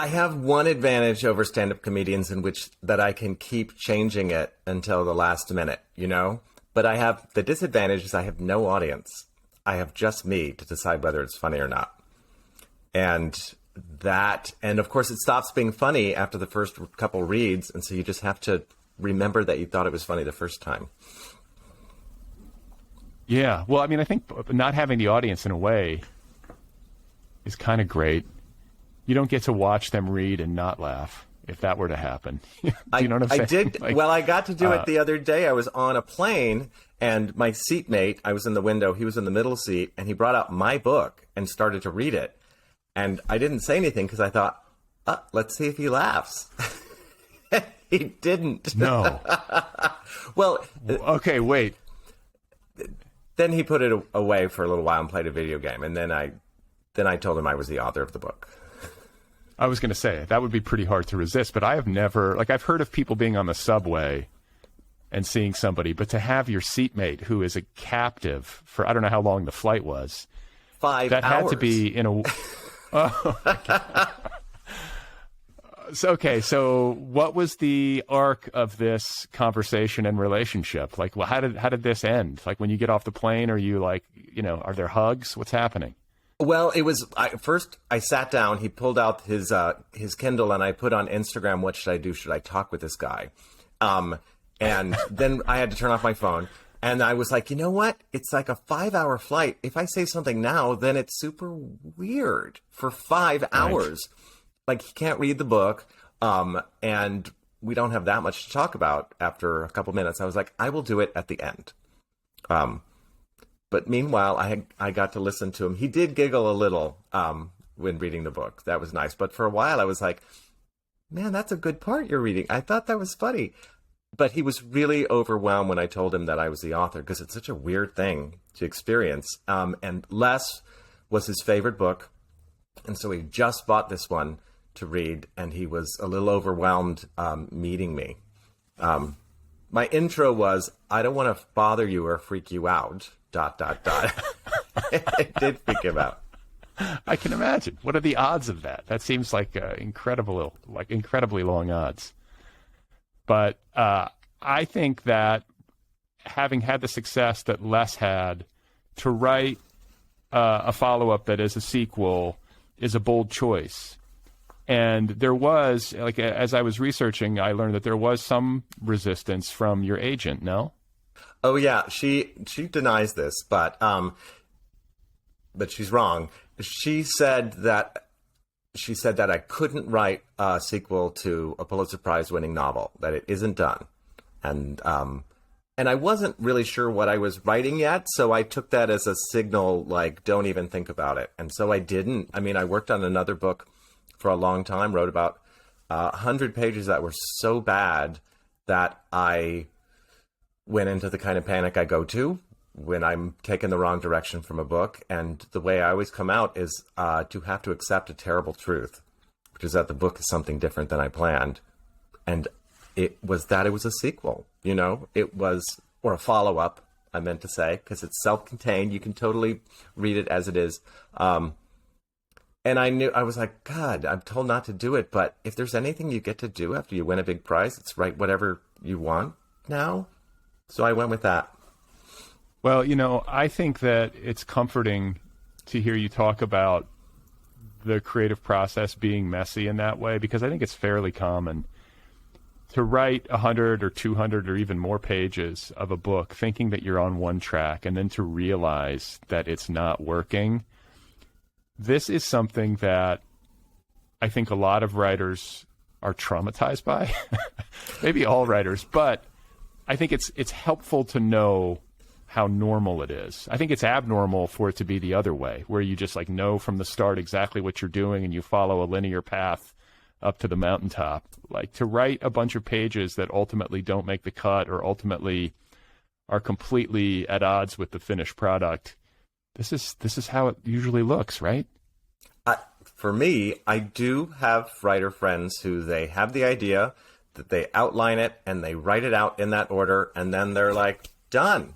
I have one advantage over stand-up comedians in which that I can keep changing it until the last minute, you know? But I have the disadvantage is I have no audience. I have just me to decide whether it's funny or not. And of course it stops being funny after the first couple reads. And so you just have to remember that you thought it was funny the first time. Yeah. Well, I mean, I think not having the audience in a way is kind of great. You don't get to watch them read and not laugh if that were to happen. Do you know what I'm saying? I did. Like, well, I got to do it the other day. I was on a plane and my seatmate, I was in the window, he was in the middle seat, and he brought out my book and started to read it. And I didn't say anything because I thought, let's see if he laughs. He didn't. No. Well, okay, wait. Then he put it away for a little while and played a video game. And then I told him I was the author of the book. I was going to say, that would be pretty hard to resist, but I have never, like, I've heard of people being on the subway and seeing somebody, but to have your seatmate who is a captive for, I don't know how long the flight was. 5 that hours. Had to be in a, So what was the arc of this conversation and relationship? Like, well, how did this end? Like, when you get off the plane, are you like, are there hugs? What's happening? Well, it was first I sat down. He pulled out his Kindle, and I put on Instagram, what should I do? Should I talk with this guy? And then I had to turn off my phone. And I was like, you know what? It's like a 5-hour flight. If I say something now, then it's super weird for 5 hours. Right. Like, he can't read the book. And we don't have that much to talk about after a couple minutes. I was like, I will do it at the end. But meanwhile, I got to listen to him. He did giggle a little when reading the book. That was nice. But for a while, I was like, man, that's a good part you're reading. I thought that was funny. But he was really overwhelmed when I told him that I was the author, because it's such a weird thing to experience. And Les was his favorite book. And so he just bought this one to read, and he was a little overwhelmed meeting me. My intro was, I don't want to bother you or freak you out, ... It did freak him out. I can imagine. What are the odds of that? That seems like incredibly long odds. But I think that having had the success that Les had, to write a follow-up that is a sequel is a bold choice. And there was, like, as I was researching, I learned that there was some resistance from your agent, no? Oh, yeah. She denies this, but she's wrong. She said that I couldn't write a sequel to a Pulitzer Prize winning novel, that it isn't done. And I wasn't really sure what I was writing yet, so I took that as a signal, like, don't even think about it. And so I didn't. I mean, I worked on another book for a long time, wrote about 100 pages that were so bad that I went into the kind of panic I go to when I'm taking the wrong direction from a book. And the way I always come out is to have to accept a terrible truth, which is that the book is something different than I planned. And it was a sequel, it was, or a follow-up, I meant to say, because it's self-contained. You can totally read it as it is. And I was like, God, I'm told not to do it. But if there's anything you get to do after you win a big prize, it's write whatever you want now. So I went with that. Well, I think that it's comforting to hear you talk about the creative process being messy in that way, because I think it's fairly common to write 100 or 200 or even more pages of a book thinking that you're on one track and then to realize that it's not working. This is something that I think a lot of writers are traumatized by. Maybe all writers, but I think it's helpful to know how normal it is. I think it's abnormal for it to be the other way, where you just know from the start exactly what you're doing and you follow a linear path up to the mountaintop. Like, to write a bunch of pages that ultimately don't make the cut or ultimately are completely at odds with the finished product. This is how it usually looks, right? For me, I do have writer friends who they have the idea, that they outline it and they write it out in that order, and then they're like, done.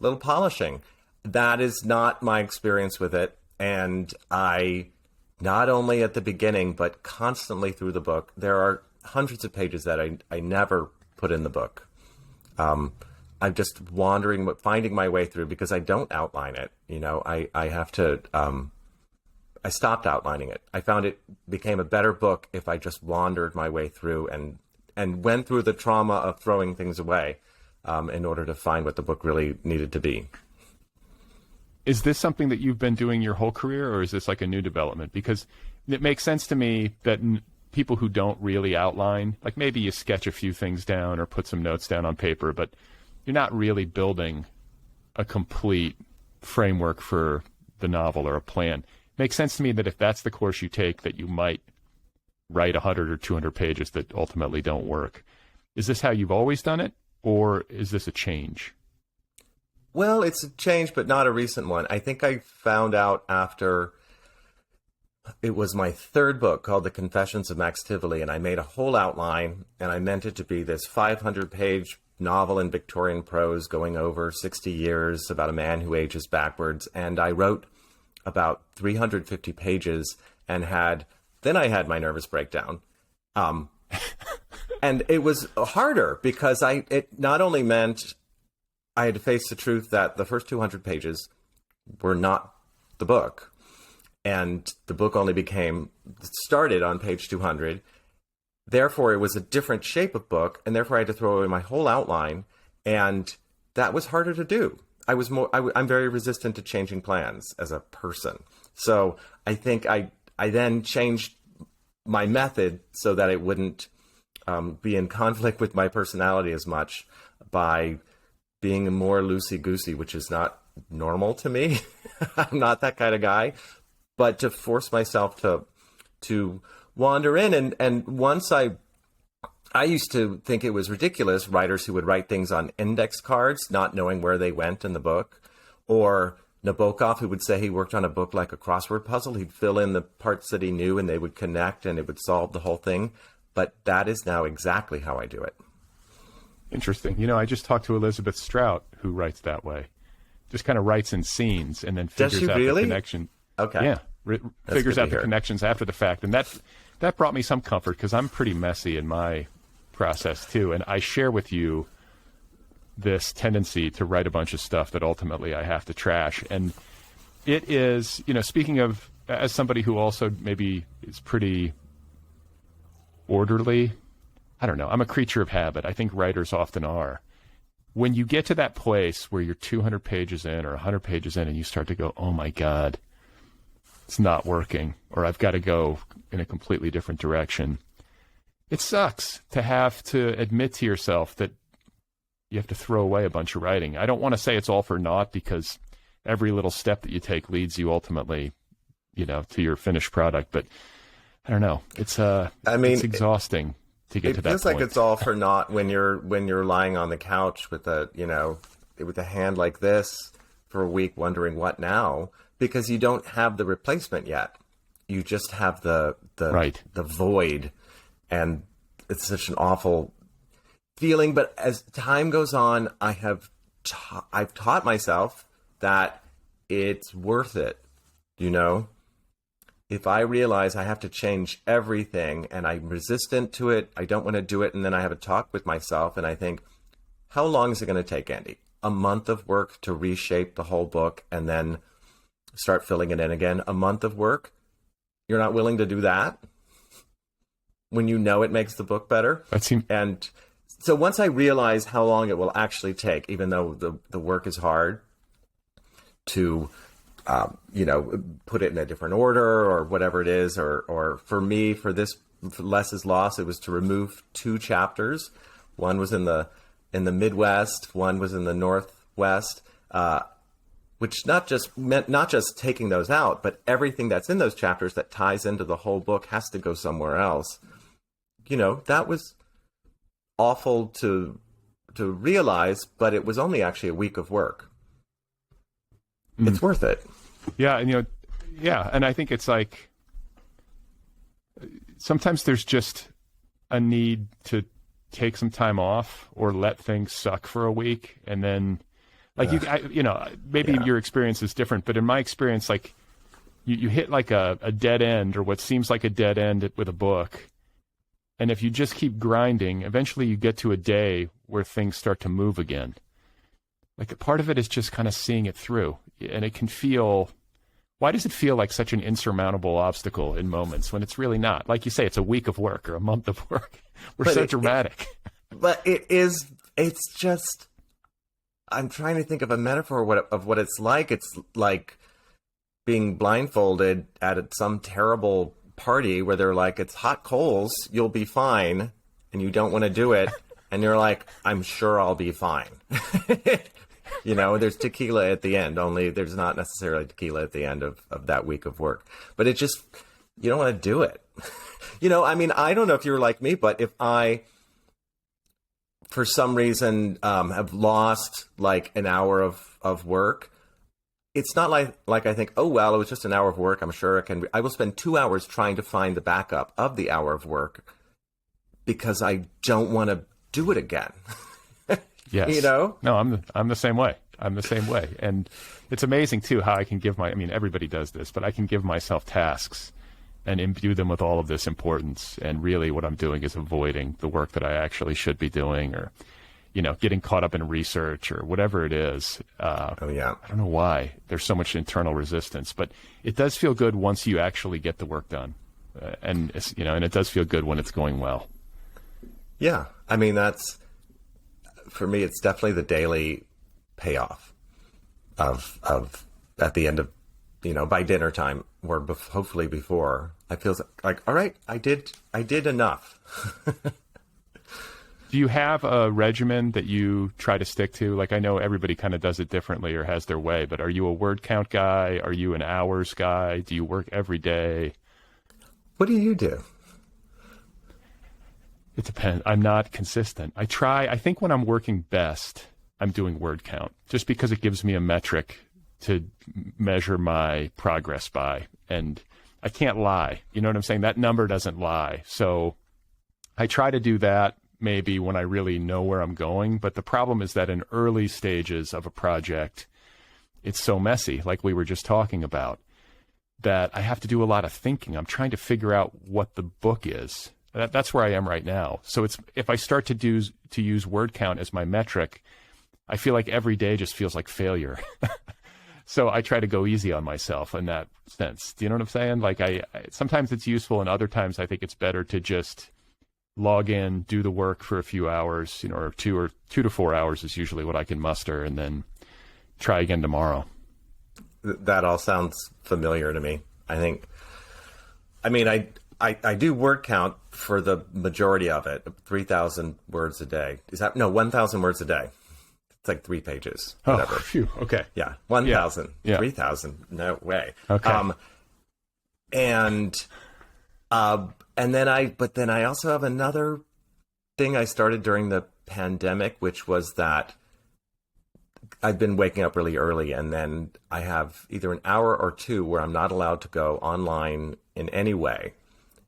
Little polishing. That is not my experience with it. And I not only at the beginning, but constantly through the book. There are hundreds of pages that I never put in the book. I'm just wandering, finding my way through because I don't outline it. I have to, I stopped outlining it. I found it became a better book if I just wandered my way through and went through the trauma of throwing things away in order to find what the book really needed to be. Is this something that you've been doing your whole career, or is this like a new development? Because it makes sense to me that people who don't really outline, like maybe you sketch a few things down or put some notes down on paper, but you're not really building a complete framework for the novel or a plan. It makes sense to me that if that's the course you take, that you might write 100 or 200 pages that ultimately don't work. Is this how you've always done it, or is this a change? Well, it's a change, but not a recent one. I think I found out after it was my third book called The Confessions of Max Tivoli, and I made a whole outline, and I meant it to be this 500-page novel in Victorian prose going over 60 years about a man who ages backwards. And I wrote about 350 pages and then I had my nervous breakdown. And it was harder because it not only meant I had to face the truth that the first 200 pages were not the book. And the book only started on page 200. Therefore, it was a different shape of book, and therefore I had to throw away my whole outline, and that was harder to do. I'm very resistant to changing plans as a person. So I think I then changed my method so that it wouldn't be in conflict with my personality as much by being more loosey-goosey, which is not normal to me. I'm not that kind of guy. But to force myself to wander in. And once I used to think it was ridiculous, writers who would write things on index cards, not knowing where they went in the book, or Nabokov, who would say he worked on a book like a crossword puzzle. He'd fill in the parts that he knew and they would connect and it would solve the whole thing. But that is now exactly how I do it. Interesting. I just talked to Elizabeth Strout, who writes that way. Just kind of writes in scenes and then figures out the connection. Okay. Yeah. Figures out the connections after the fact. And that brought me some comfort because I'm pretty messy in my process too. And I share with you this tendency to write a bunch of stuff that ultimately I have to trash. And it is, speaking of, as somebody who also maybe is pretty orderly, I don't know, I'm a creature of habit. I think writers often are. When you get to that place where you're 200 pages in or 100 pages in and you start to go, oh my God, it's not working, or I've got to go in a completely different direction. It sucks to have to admit to yourself that you have to throw away a bunch of writing. I don't want to say it's all for naught because every little step that you take leads you ultimately, to your finished product. But I don't know. It's exhausting to get to that point. It feels like it's all for naught when you're lying on the couch with a hand like this for a week wondering what now, because you don't have the replacement yet. You just have the void, and it's such an awful feeling. But as time goes on, I've taught myself that it's worth it. If I realize I have to change everything and I'm resistant to it, I don't want to do it, and then I have a talk with myself and I think, how long is it going to take, Andy? A month of work to reshape the whole book and then start filling it in again? A month of work? You're not willing to do that when you know it makes the book better? And so once I realize how long it will actually take, even though the work is hard to put it in a different order or whatever it is, or for me, for Less is Lost, it was to remove 2 chapters. One was in the Midwest, one was in the Northwest, which not just taking those out, but everything that's in those chapters that ties into the whole book has to go somewhere else. That was awful to realize, but it was only actually a week of work. It's worth it. Yeah, and and I think it's like sometimes there's just a need to take some time off or let things suck for a week, and then maybe your experience is different, but in my experience, you hit like a dead end, or what seems like a dead end with a book. And if you just keep grinding, eventually you get to a day where things start to move again. Like, a part of it is just kind of seeing it through. And it can feel, why does it feel like such an insurmountable obstacle in moments when it's really not? Like you say, it's a week of work or a month of work. We're so dramatic. But it's just, I'm trying to think of a metaphor of what it's like. It's like being blindfolded at some terrible party where they're like, it's hot coals, you'll be fine, and you don't want to do it. And you're like, I'm sure I'll be fine. You know, there's tequila at the end, only there's not necessarily tequila at the end of that week of work. But it just, you don't want to do it. You know, I mean, I don't know if you're like me, but if I, for some reason, have lost like an hour of work, it's not like I think, oh, well, it was just an hour of work. I'm sure I will spend 2 hours trying to find the backup of the hour of work because I don't want to do it again. Yes. You know? No, I'm the same way. I'm the same way. And it's amazing too how I can I mean, everybody does this, but I can give myself tasks and imbue them with all of this importance. And really what I'm doing is avoiding the work that I actually should be doing, or, you know, getting caught up in research or whatever it is. Oh yeah. I don't know why there's so much internal resistance, but it does feel good once you actually get the work done. And it does feel good when it's going well. Yeah. I mean, for me, it's definitely the daily payoff of at the end of, you know, by dinner time, or hopefully before, I feel like, all right, I did enough. Do you have a regimen that you try to stick to? Like, I know everybody kind of does it differently or has their way, but are you a word count guy? Are you an hours guy? Do you work every day? What do you do? It depends. I'm not consistent. I think when I'm working best, I'm doing word count, just because it gives me a metric to measure my progress by. And I can't lie. You know what I'm saying? That number doesn't lie. So I try to do that maybe when I really know where I'm going. But the problem is that in early stages of a project, it's so messy, like we were just talking about, that I have to do a lot of thinking. I'm trying to figure out what the book is. That's where I am right now. So if I start to use word count as my metric, I feel like every day just feels like failure. So I try to go easy on myself in that sense. Do you know what I'm saying? Like, I sometimes it's useful, and other times I think it's better to just log in, do the work for a few hours, you know, or 2 to 4 hours is usually what I can muster, and then try again tomorrow. That all sounds familiar to me. I do word count for the majority of it, 3,000 words a day. 1,000 words a day. It's like 3 pages, whatever. Oh, phew. Okay. Yeah, 1,000, yeah. 3,000, no way. Okay. And then I also have another thing I started during the pandemic, which was that I've been waking up really early, and then I have either an hour or 2 where I'm not allowed to go online in any way.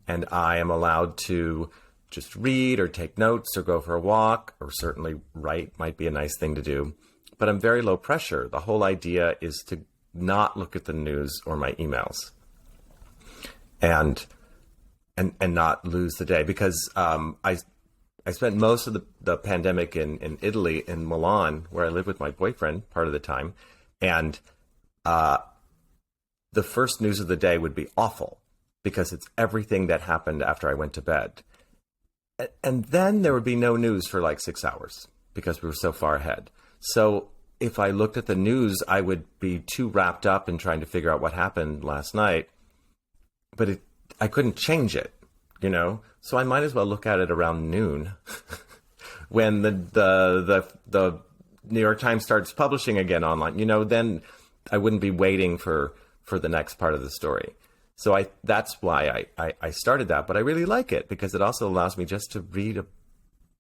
And I am allowed to just read or take notes or go for a walk, or certainly write might be a nice thing to do. But I'm very low pressure. The whole idea is to not look at the news or my emails and not lose the day. Because I spent most of the pandemic in Italy, in Milan, where I lived with my boyfriend part of the time. And the first news of the day would be awful, because it's everything that happened after I went to bed. And then there would be no news for like 6 hours because we were so far ahead. So if I looked at the news, I would be too wrapped up in trying to figure out what happened last night. But I couldn't change it, you know? So I might as well look at it around noon when the New York Times starts publishing again online, you know, then I wouldn't be waiting for the next part of the story. So that's why I started that, but I really like it because it also allows me just to read a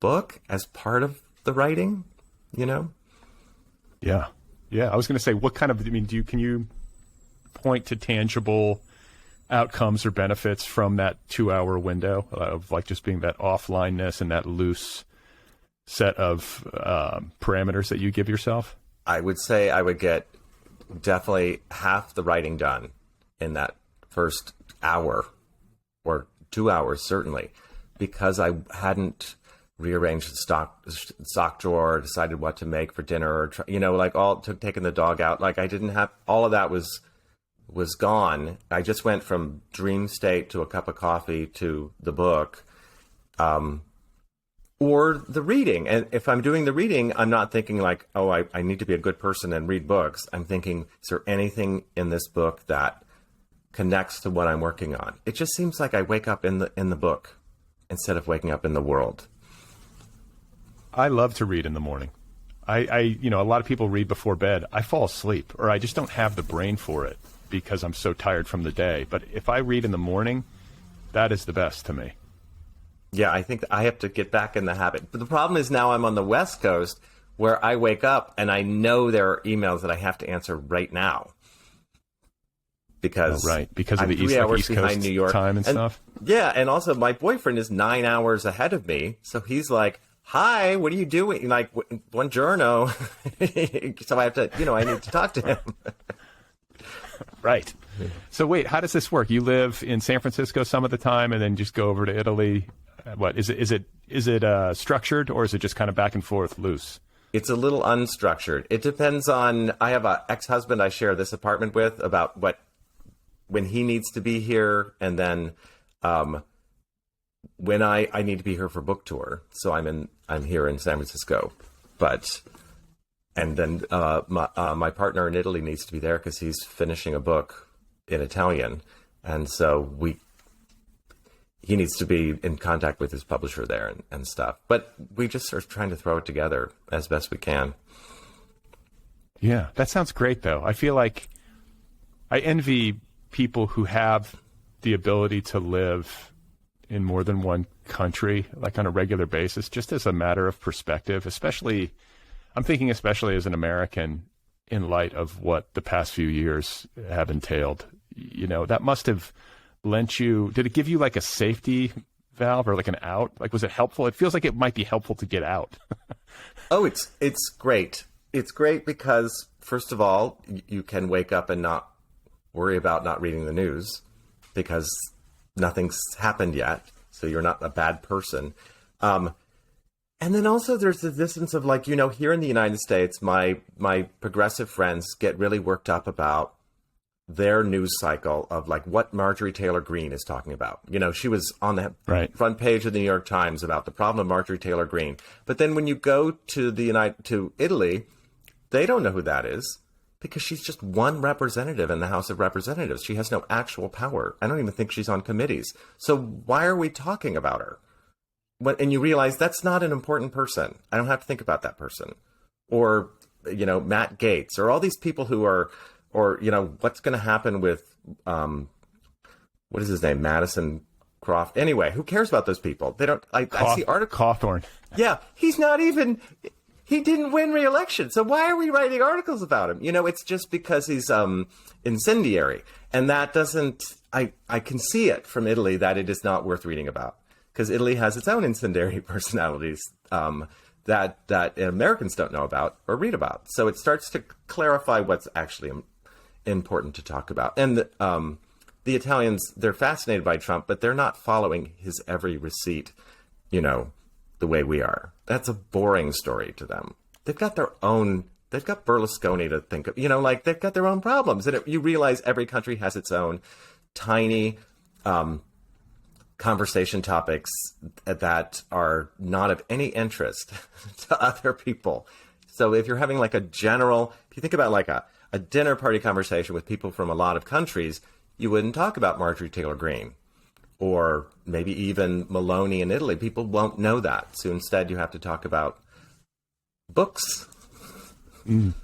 book as part of the writing, you know? Yeah. Yeah. I was going to say, can you point to tangible outcomes or benefits from that 2-hour window of like just being that offlineness and that loose set of parameters that you give yourself? I would say I would get definitely half the writing done in that first hour or 2 hours, certainly, because I hadn't rearranged the sock drawer, decided what to make for dinner, or taking the dog out. Like I didn't have all of that was gone. I just went from dream state to a cup of coffee to the book, or the reading. And if I'm doing the reading, I'm not thinking like, oh, I need to be a good person and read books. I'm thinking, is there anything in this book that connects to what I'm working on? It just seems like I wake up in the book instead of waking up in the world. I love to read in the morning. A lot of people read before bed. I fall asleep, or I just don't have the brain for it because I'm so tired from the day. But if I read in the morning, that is the best to me. Yeah, I think I have to get back in the habit. But the problem is now I'm on the West Coast where I wake up and I know there are emails that I have to answer right now. Because of I'm the 3 hours East behind Coast New York time and stuff. Yeah, and also my boyfriend is 9 hours ahead of me, so he's like, "Hi, what are you doing?" Like, buongiorno. So I have to, I need to talk to him. Right. So wait, how does this work? You live in San Francisco some of the time, and then just go over to Italy. What is it structured, or is it just kind of back and forth, loose? It's a little unstructured. It depends on. I have an ex-husband I share this apartment with about when he needs to be here, and then when I need to be here for book tour. So I'm here in San Francisco, and then my partner in Italy needs to be there because he's finishing a book in Italian, and so he needs to be in contact with his publisher there and stuff. But we just are trying to throw it together as best we can. Yeah, that sounds great, though. I feel like I envy people who have the ability to live in more than one country, like on a regular basis, just as a matter of perspective, I'm thinking especially as an American in light of what the past few years have entailed. That must have lent you, did it give you like a safety valve or like an out? Like, was it helpful? It feels like it might be helpful to get out. Oh, it's great. It's great because, first of all, you can wake up and not worry about not reading the news because nothing's happened yet. So you're not a bad person. And then also there's the distance of like, here in the United States, my progressive friends get really worked up about their news cycle of like what Marjorie Taylor Greene is talking about. She was on the front page of the New York Times about the problem of Marjorie Taylor Greene. But then when you go to Italy, they don't know who that is because she's just one representative in the House of Representatives. She has no actual power. I don't even think she's on committees. So why are we talking about her? And you realize that's not an important person. I don't have to think about that person. Or, Matt Gaetz, or all these people who are, or, what's going to happen with, what is his name? Madison Croft. Anyway, who cares about those people? They don't, I see articles. Cawthorn. Yeah, he didn't win re-election. So why are we writing articles about him? It's just because he's incendiary. And that doesn't, I can see it from Italy that it is not worth reading about. Because Italy has its own incendiary personalities that Americans don't know about or read about. So it starts to clarify what's actually important to talk about. And the Italians, they're fascinated by Trump, but they're not following his every receipt, the way we are. That's a boring story to them. They've got Berlusconi to think of, they've got their own problems. And you realize every country has its own tiny conversation topics that are not of any interest to other people. So if you're having like if you think about like a dinner party conversation with people from a lot of countries, you wouldn't talk about Marjorie Taylor Greene or maybe even Maloney in Italy. People won't know that. So instead you have to talk about books. Mm.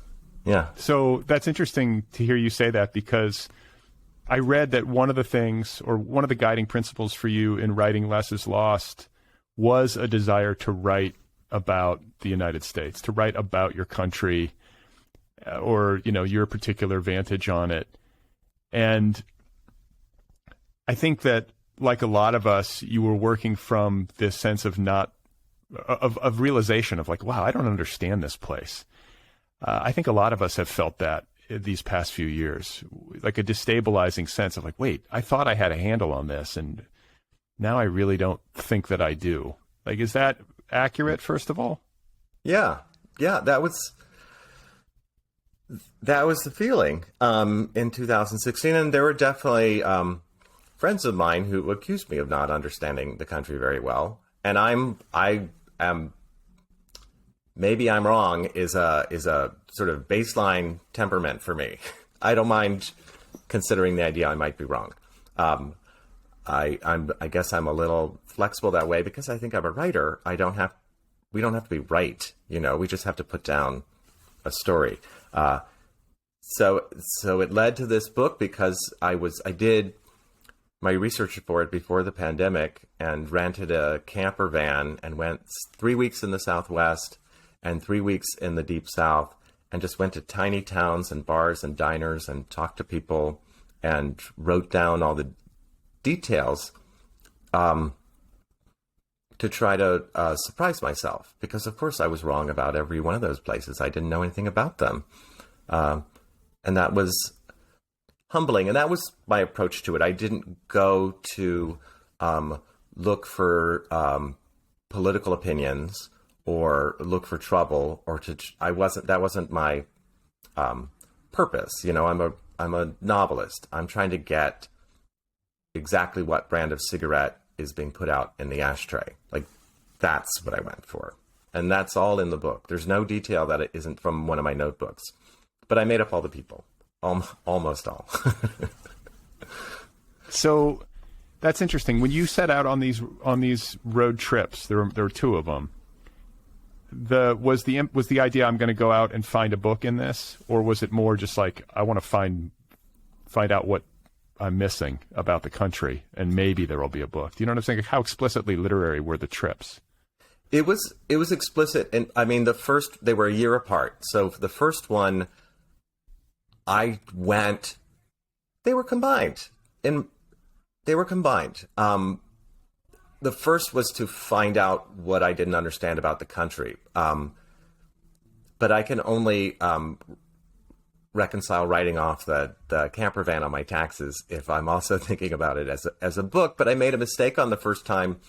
Yeah. So that's interesting to hear you say that, because I read that one of the things, or one of the guiding principles for you in writing Less is Lost, was a desire to write about the United States, to write about your country, or, your particular vantage on it. And I think that, like a lot of us, you were working from this sense of realization of like, wow, I don't understand this place. I think a lot of us have felt that these past few years, like a destabilizing sense of like, wait, I thought I had a handle on this, and now I really don't think that I do. Like, is that accurate, first of all? Yeah, that was the feeling in 2016, and there were definitely friends of mine who accused me of not understanding the country very well, and I am. Maybe I'm wrong is a sort of baseline temperament for me. I don't mind considering the idea I might be wrong. I guess I'm a little flexible that way because I think I'm a writer. We don't have to be right, we just have to put down a story. So it led to this book because I did my research for it before the pandemic and rented a camper van and went 3 weeks in the Southwest and 3 weeks in the Deep South, and just went to tiny towns and bars and diners and talked to people and wrote down all the details to try to surprise myself, because of course I was wrong about every one of those places. I didn't know anything about them. And that was humbling, and that was my approach to it. I didn't go to look for political opinions or look for trouble, or that wasn't my purpose. I'm a novelist. I'm trying to get exactly what brand of cigarette is being put out in the ashtray. Like, that's what I went for. And that's all in the book. There's no detail that it isn't from one of my notebooks. But I made up all the people. Almost all. So that's interesting. When you set out on these road trips, there were two of them. Was the idea I'm going to go out and find a book in this, or was it more just like I want to find out what I'm missing about the country, and maybe there will be a book? Do you know what I'm saying? How explicitly literary were the trips? It was explicit, and I mean they were a year apart. So for the first one, they were combined. The first was to find out what I didn't understand about the country. But I can only reconcile writing off the camper van on my taxes if I'm also thinking about it as a book. But I made a mistake on the first time.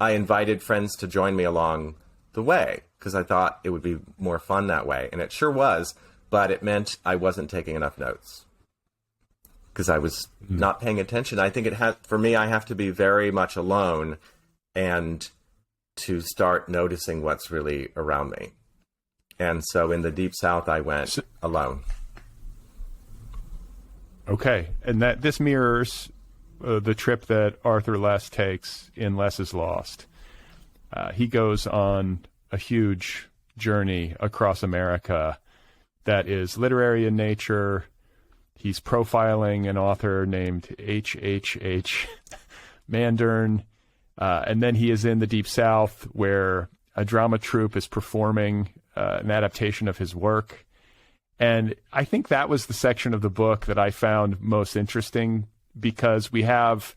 I invited friends to join me along the way because I thought it would be more fun that way. And it sure was, but it meant I wasn't taking enough notes because I was not paying attention. I think for me, I have to be very much alone and to start noticing what's really around me. And so in the Deep South, I went alone. Okay. And this mirrors the trip that Arthur Less takes in Less is Lost. He goes on a huge journey across America that is literary in nature. He's profiling an author named H.H.H. Mandern. And then he is in the Deep South where a drama troupe is performing an adaptation of his work. And I think that was the section of the book that I found most interesting because we have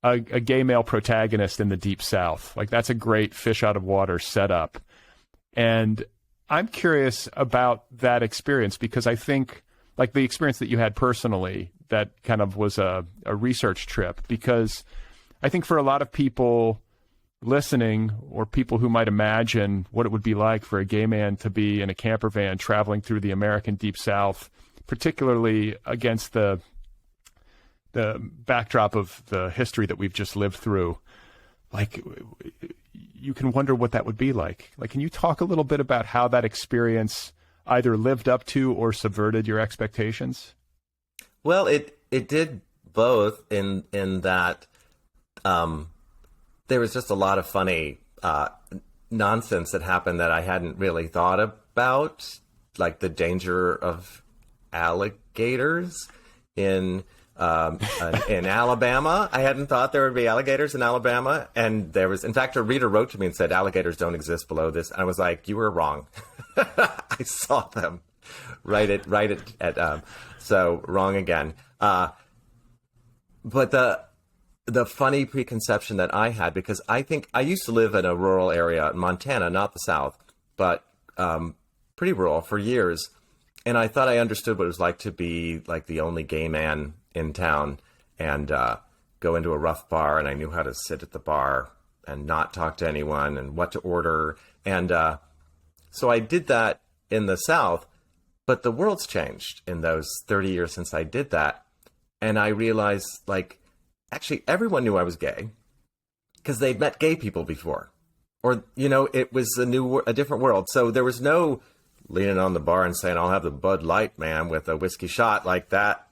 a gay male protagonist in the Deep South. Like, that's a great fish out of water setup. And I'm curious about that experience because I think, like the experience that you had personally, that kind of was a research trip, because I think for a lot of people listening or people who might imagine what it would be like for a gay man to be in a camper van traveling through the American Deep South, particularly against the backdrop of the history that we've just lived through, like, you can wonder what that would be like. Like, can you talk a little bit about how that experience either lived up to or subverted your expectations? Well, it did both in that there was just a lot of funny nonsense that happened that I hadn't really thought about, like the danger of alligators in Alabama. I hadn't thought there would be alligators in Alabama, and there was, in fact, a reader wrote to me and said alligators don't exist below this. And I was like, you were wrong. I saw them. So wrong again. But the funny preconception that I had, because I think I used to live in a rural area in Montana, not the South, but pretty rural for years. and I thought I understood what it was like to be like the only gay man in town and go into a rough bar, and I knew how to sit at the bar and not talk to anyone and what to order. And so I did that in the South, but the world's changed in those 30 years since I did that. And I realized, like, actually everyone knew I was gay because they'd met gay people before. Or, you know, it was a different world. So there was no leaning on the bar and saying, I'll have the Bud Light, man, with a whiskey shot. Like, that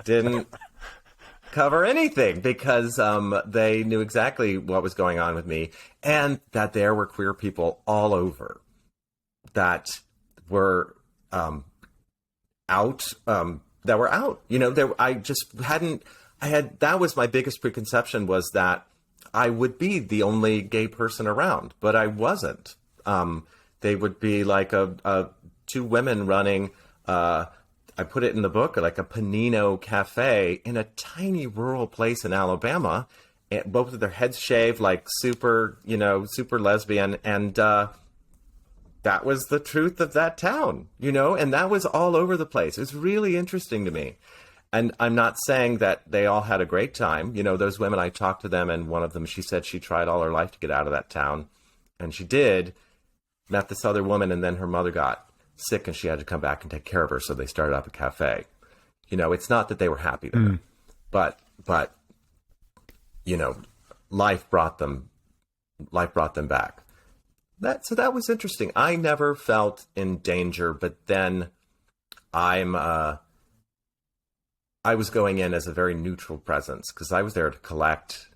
didn't cover anything, because they knew exactly what was going on with me, and that there were queer people all over that were out, You know, that was my biggest preconception, was that I would be the only gay person around, but I wasn't. They would be like two women running, I put it in the book, like a Panino cafe in a tiny rural place in Alabama, and both of their heads shaved, like super lesbian. And that was the truth of that town, you know, and that was all over the place. It's really interesting to me. And I'm not saying that they all had a great time. You know, those women, I talked to them, and one of them, she said she tried all her life to get out of that town. And she did, met this other woman, and then her mother got sick and she had to come back and take care of her. So they started up a cafe. You know, it's not that they were happy there, but, you know, life brought them back. So that was interesting. I never felt in danger, but then I was going in as a very neutral presence because I was there to collect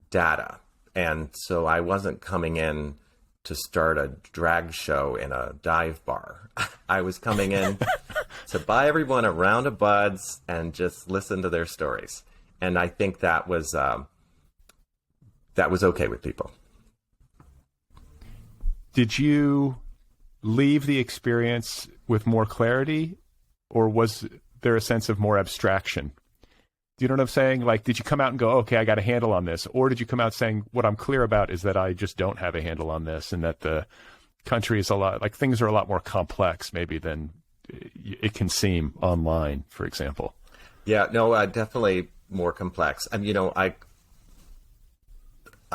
data. And so I wasn't coming in to start a drag show in a dive bar. I was coming in to buy everyone a round of buds and just listen to their stories. And I think that was okay with people. Did you leave the experience with more clarity, or was there a sense of more abstraction? Do you know what I'm saying? Like, did you come out and go, okay, I got a handle on this? Or did you come out saying, what I'm clear about is that I just don't have a handle on this, and that the country is things are a lot more complex maybe than it can seem online, for example? Yeah, no, definitely more complex. And, you know, I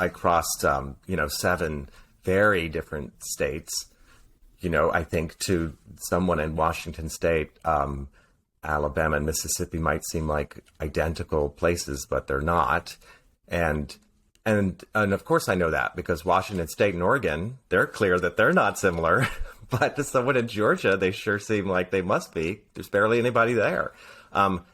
crossed, 7 very different states. You know, I think to someone in Washington State, Alabama and Mississippi might seem like identical places, but they're not. And of course I know that because Washington State and Oregon, they're clear that they're not similar. But to someone in Georgia, they sure seem like they must be. There's barely anybody there. But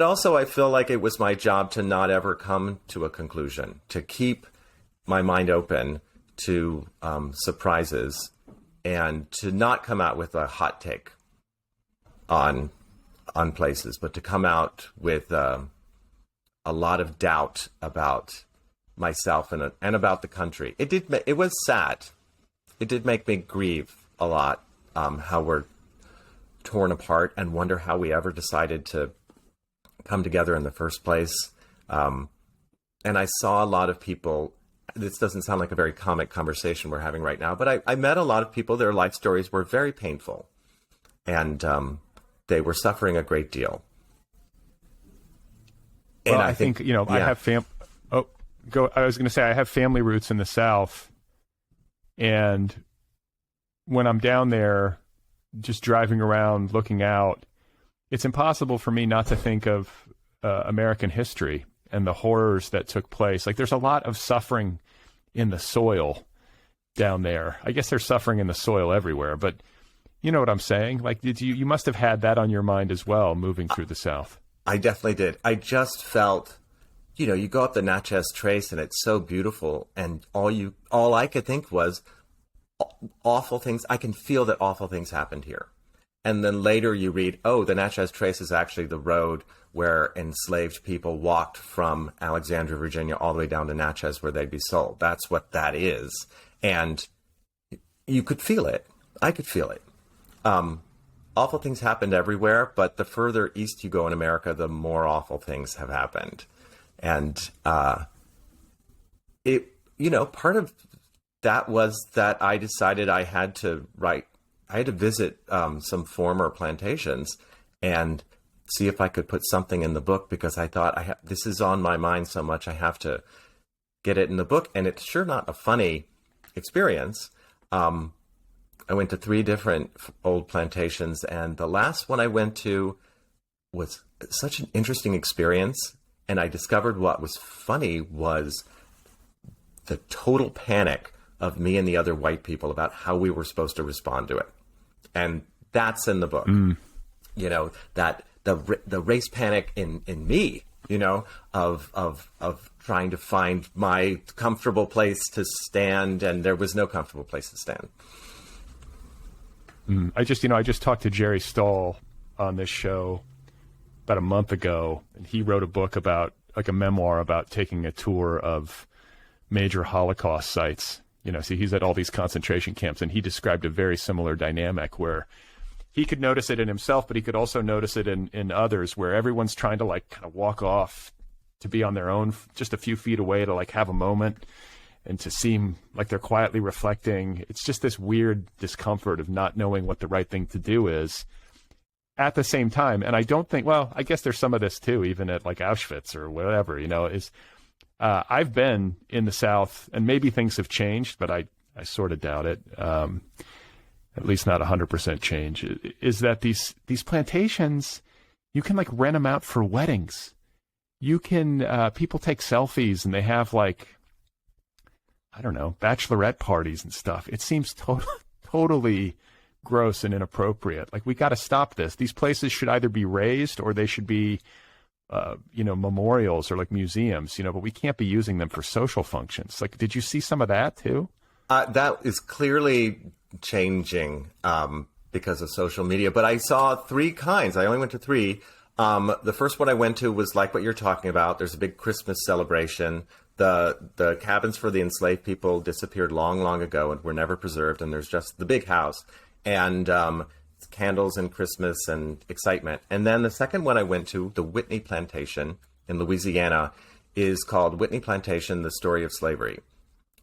also I feel like it was my job to not ever come to a conclusion, to keep my mind open to surprises, and to not come out with a hot take on places, but to come out with a lot of doubt about myself and about the country. It was sad. It did make me grieve a lot, how we're torn apart, and wonder how we ever decided to come together in the first place. And I saw a lot of people. This doesn't sound like a very comic conversation we're having right now, but I met a lot of people. Their life stories were very painful, and they were suffering a great deal. Well, and I think yeah. I have I was going to say I have family roots in the South, and when I'm down there, just driving around, looking out, it's impossible for me not to think of American history and the horrors that took place. Like, there's a lot of suffering in the soil down there. I guess there's suffering in the soil everywhere, but you know what I'm saying? Like, you must have had that on your mind as well, moving through the South. I definitely did. I just felt, you go up the Natchez Trace and it's so beautiful, and all I could think was awful things. I can feel that awful things happened here. And then later you read, the Natchez Trace is actually the road where enslaved people walked from Alexandria, Virginia, all the way down to Natchez where they'd be sold. That's what that is. And you could feel it. I could feel it. Awful things happened everywhere, but the further east you go in America, the more awful things have happened. And part of that was that I decided I had to write I had to visit some former plantations and see if I could put something in the book, because I thought this is on my mind so much, I have to get it in the book. And it's sure not a funny experience. I went to 3 different old plantations, and the last one I went to was such an interesting experience. And I discovered what was funny was the total panic of me and the other white people about how we were supposed to respond to it. And that's in the book. You know, that the race panic in me, you know, of trying to find my comfortable place to stand, and there was no comfortable place to stand. I just talked to Jerry Stahl on this show about a month ago, and he wrote a book about, like a memoir about taking a tour of major Holocaust sites. You know, see, he's at all these concentration camps, and he described a very similar dynamic where he could notice it in himself, but he could also notice it in others, where everyone's trying to like kind of walk off to be on their own, just a few feet away, to like have a moment and to seem like they're quietly reflecting. It's just this weird discomfort of not knowing what the right thing to do is at the same time. And I don't think, well, I guess there's some of this too, even at like Auschwitz or whatever, you know, I've been in the South, and maybe things have changed, but I sort of doubt it. At least not 100% change, is that these plantations, you can like rent them out for weddings. You can, people take selfies and they have like, I don't know, bachelorette parties and stuff. It seems totally gross and inappropriate. Like, we got to stop this. These places should either be raised or they should be, you know, memorials or like museums, you know, but we can't be using them for social functions. Like, did you see some of that too? That is clearly changing because of social media, but I saw 3 kinds. I only went to 3. The first one I went to was like what you're talking about. There's a big Christmas celebration. The cabins for the enslaved people disappeared long ago and were never preserved, and there's just the big house and candles and Christmas and excitement. And then the second one I went to, the Whitney Plantation in Louisiana, is called Whitney Plantation: The Story of Slavery.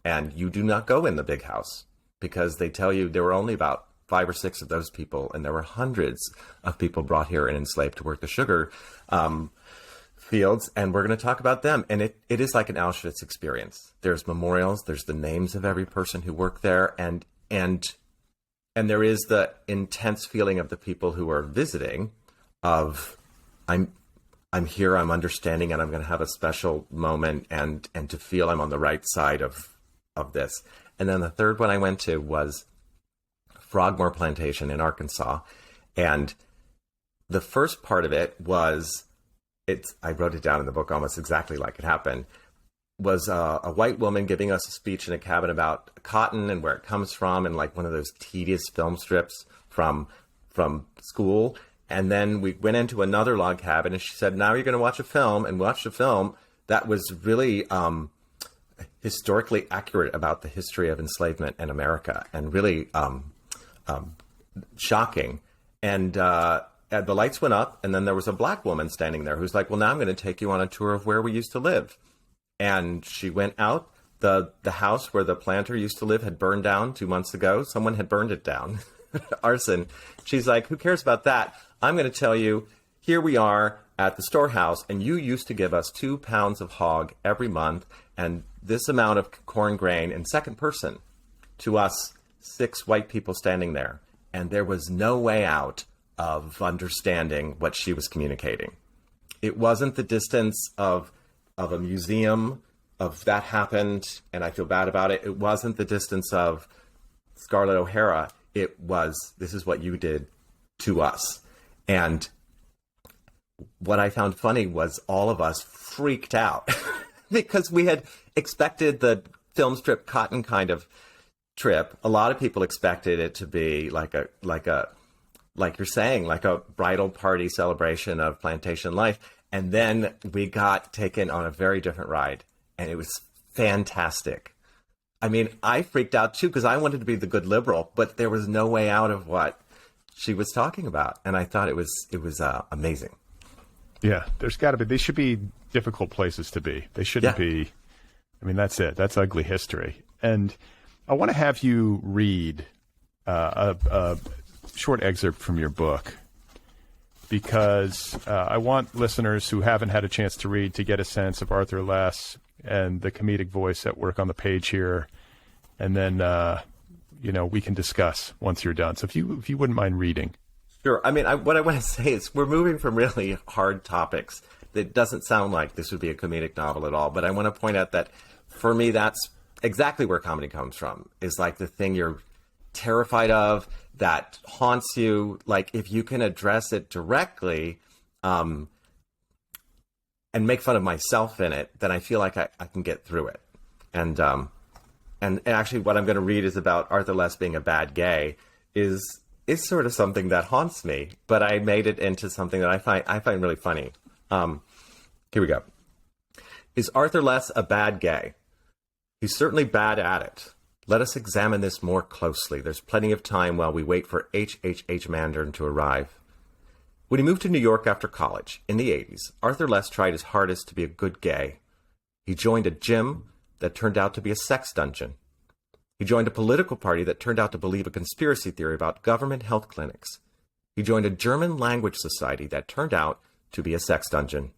And you do not go in the big house, because they tell you there were only about 5 or 6 of those people, and there were hundreds of people brought here and enslaved to work the sugar fields, and we're going to talk about them. And it is like an Auschwitz experience. There's memorials, there's the names of every person who worked there, and there is the intense feeling of the people who are visiting of, I'm here, I'm understanding, and I'm going to have a special moment, and to feel I'm on the right side of this. And then the third one I went to was Frogmore Plantation in Arkansas. And the first part of it was, I wrote it down in the book almost exactly like it happened, was a white woman giving us a speech in a cabin about cotton and where it comes from, and like one of those tedious film strips from school. And then we went into another log cabin, and she said, now you're going to watch a film, and watched a film that was really historically accurate about the history of enslavement in America, and really shocking. And the lights went up, and then there was a black woman standing there who's like, well, now I'm going to take you on a tour of where we used to live. And she went out. The house where the planter used to live had burned down 2 months ago. Someone had burned it down. Arson. She's like, who cares about that? I'm going to tell you, here we are at the storehouse, and you used to give us 2 pounds of hog every month, and this amount of corn grain in second person to us 6 white people standing there. And there was no way out of understanding what she was communicating. It wasn't the distance of a museum of that happened, and I feel bad about it. It wasn't the distance of Scarlett O'Hara. It was, this is what you did to us. And what I found funny was all of us freaked out because we had expected the film strip cotton kind of trip. A lot of people expected it to be like you're saying, like a bridal party celebration of plantation life. And then we got taken on a very different ride, and it was fantastic. I mean, I freaked out too, because I wanted to be the good liberal, but there was no way out of what she was talking about. And I thought it was amazing. Yeah, there's got to be, they should be difficult places to be. They shouldn't be, I mean, that's it. That's ugly history. And I want to have you read a short excerpt from your book, because I want listeners who haven't had a chance to read to get a sense of Arthur Less and the comedic voice at work on the page here, and then we can discuss once you're done. So if you wouldn't mind reading. Sure. I mean, what I want to say is we're moving from really hard topics. It doesn't sound like this would be a comedic novel at all, but I want to point out that for me, that's exactly where comedy comes from, is like the thing you're terrified of, that haunts you. Like, if you can address it directly and make fun of myself in it, then I feel like I can get through it. And actually what I'm going to read is about Arthur Less being a bad gay is sort of something that haunts me, but I made it into something that I find really funny. Here we go. Is Arthur Less a bad gay? He's certainly bad at it. Let us examine this more closely. There's plenty of time while we wait for H.H.H. Mandarin to arrive. When he moved to New York after college, in the 80s, Arthur Less tried his hardest to be a good gay. He joined a gym that turned out to be a sex dungeon. He joined a political party that turned out to believe a conspiracy theory about government health clinics. He joined a German language society that turned out to be a sex dungeon.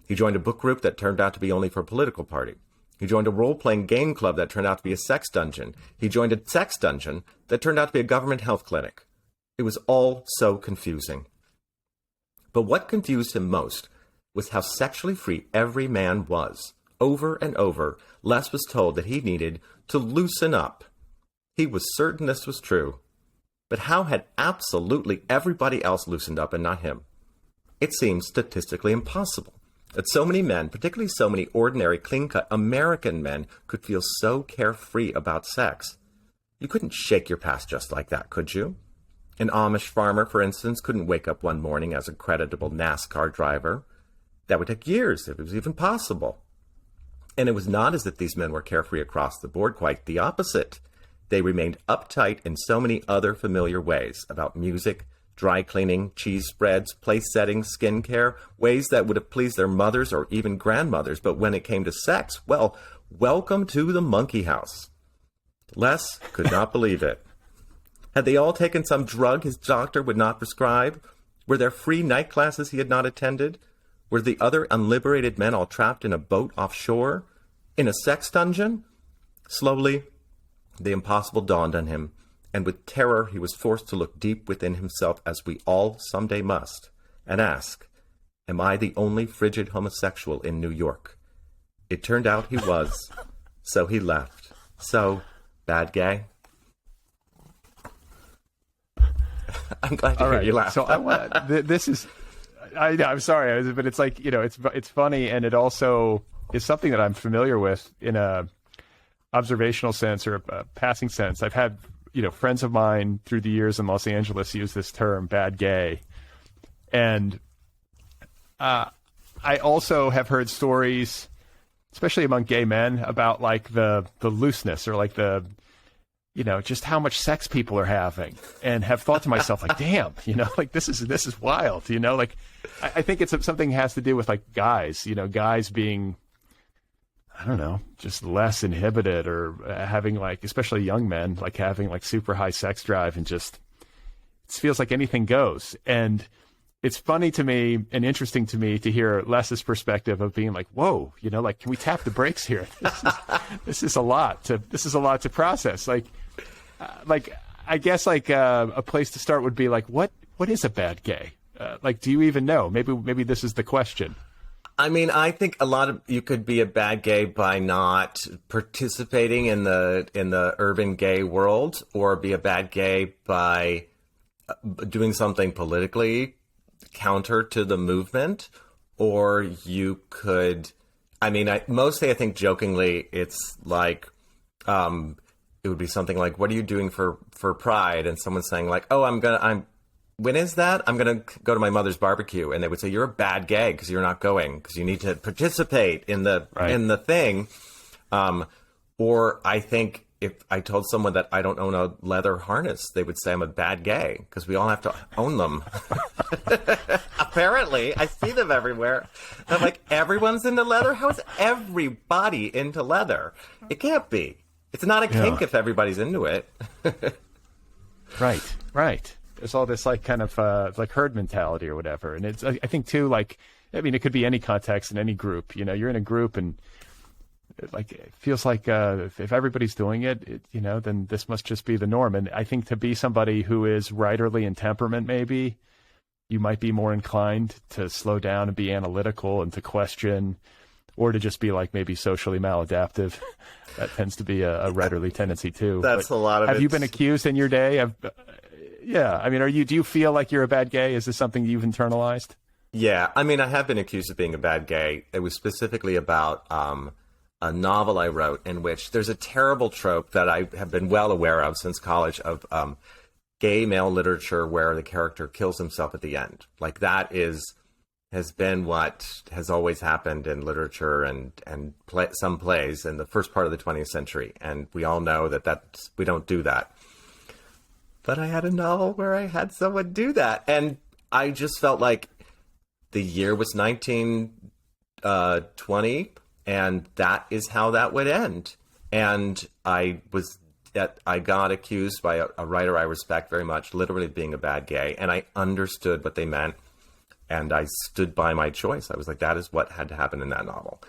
He joined a book group that turned out to be only for a political party. He joined a role-playing game club that turned out to be a sex dungeon. He joined a sex dungeon that turned out to be a government health clinic. It was all so confusing. But what confused him most was how sexually free every man was. Over and over, Les was told that he needed to loosen up. He was certain this was true. But how had absolutely everybody else loosened up and not him? It seemed statistically impossible that so many men, particularly so many ordinary, clean-cut American men, could feel so carefree about sex. You couldn't shake your past just like that, could you? An Amish farmer, for instance, couldn't wake up one morning as a creditable NASCAR driver. That would take years, if it was even possible. And it was not as if these men were carefree across the board, quite the opposite. They remained uptight in so many other familiar ways about music, dry cleaning, cheese spreads, place settings, skincare, ways that would have pleased their mothers or even grandmothers. But when it came to sex, well, welcome to the monkey house. Les could not believe it. Had they all taken some drug his doctor would not prescribe? Were there free night classes he had not attended? Were the other unliberated men all trapped in a boat offshore? In a sex dungeon? Slowly, the impossible dawned on him, and with terror he was forced to look deep within himself, as we all someday must, and ask, am I the only frigid homosexual in New York? It turned out he was, so he left. So, bad gay? I'm glad to hear you laugh. So I want this is, I'm sorry, but it's like, it's funny, and it also is something that I'm familiar with in a observational sense or a passing sense. I've had, friends of mine through the years in Los Angeles use this term, bad gay. And I also have heard stories, especially among gay men, about like the looseness or like the, just how much sex people are having, and have thought to myself, like, damn, like this is wild, like I think it's something has to do with like guys, guys being, I don't know, just less inhibited, or having like, especially young men, like having like super high sex drive, and just, it feels like anything goes. And it's funny to me and interesting to me to hear Les's perspective of being like, whoa, like, can we tap the brakes here? This is a lot to process. Like I guess like a place to start would be like, what is a bad gay? Like, do you even know? Maybe this is the question. I mean, I think a lot of you could be a bad gay by not participating in the urban gay world, or be a bad gay by doing something politically counter to the movement, or you could, mostly I think jokingly, it's like, it would be something like, what are you doing for Pride? And someone's saying like, oh, when is that? I'm going to go to my mother's barbecue. And they would say, you're a bad gay because you're not going, because you need to participate in the thing. Or I think if I told someone that I don't own a leather harness, they would say I'm a bad gay because we all have to own them. Apparently, I see them everywhere. I'm like, everyone's into leather? How is everybody into leather? It can't be. It's not a kink if everybody's into it. Right. There's all this like kind of like herd mentality or whatever. And I think too, like, I mean, it could be any context in any group. You're in a group and like it feels like if everybody's doing it, then this must just be the norm. And I think to be somebody who is writerly in temperament, maybe you might be more inclined to slow down and be analytical and to question, or to just be like maybe socially maladaptive. That tends to be a writerly tendency too. That's a lot of it. Have you been accused in your day of? Yeah, I mean, do you feel like you're a bad gay? Is this something you've internalized? Yeah, I mean, I have been accused of being a bad gay. It was specifically about a novel I wrote in which there's a terrible trope that I have been well aware of since college of gay male literature where the character kills himself at the end. Like that has been what has always happened in literature and some plays in the first part of the 20th century. And we all know that we don't do that. But I had a novel where I had someone do that. And I just felt like the year was 1920, and that is how that would end. And I got accused by a writer I respect very much, literally being a bad gay. And I understood what they meant. And I stood by my choice. I was like, that is what had to happen in that novel.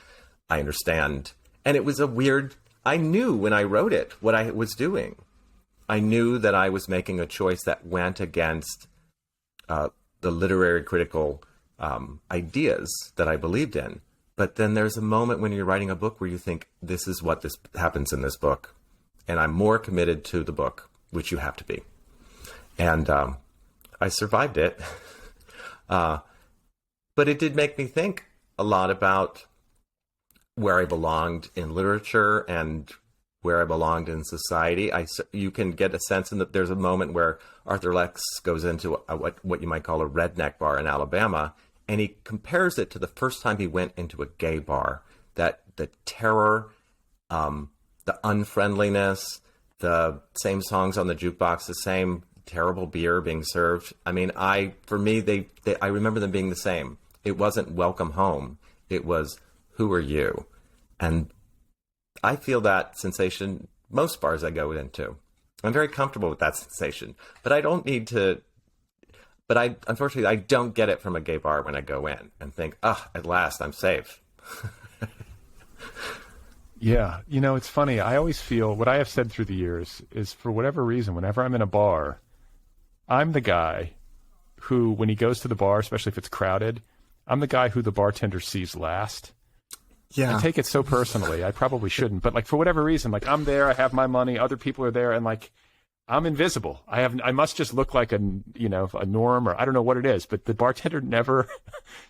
I understand. And it was I knew when I wrote it what I was doing. I knew that I was making a choice that went against the literary critical ideas that I believed in. But then there's a moment when you're writing a book where you think, this is what happens in this book. And I'm more committed to the book, which you have to be. And I survived it. But it did make me think a lot about where I belonged in literature and where I belonged in society. You can get a sense in that there's a moment where Arthur Lex goes into what you might call a redneck bar in Alabama, and he compares it to the first time he went into a gay bar. That the terror, the unfriendliness, the same songs on the jukebox, the same terrible beer being served. I mean, I remember them being the same. It wasn't welcome home. It was, who are you? And I feel that sensation most bars I go into. I'm very comfortable with that sensation, but I don't need to. But unfortunately, I don't get it from a gay bar when I go in and think, at last I'm safe. Yeah. It's funny. I always feel what I have said through the years is, for whatever reason, whenever I'm in a bar, I'm the guy who, when he goes to the bar, especially if it's crowded, I'm the guy who the bartender sees last. Yeah. I take it so personally. I probably shouldn't, but like for whatever reason, like I'm there, I have my money, other people are there, and like I'm invisible. I must just look like a norm, or I don't know what it is, but the bartender never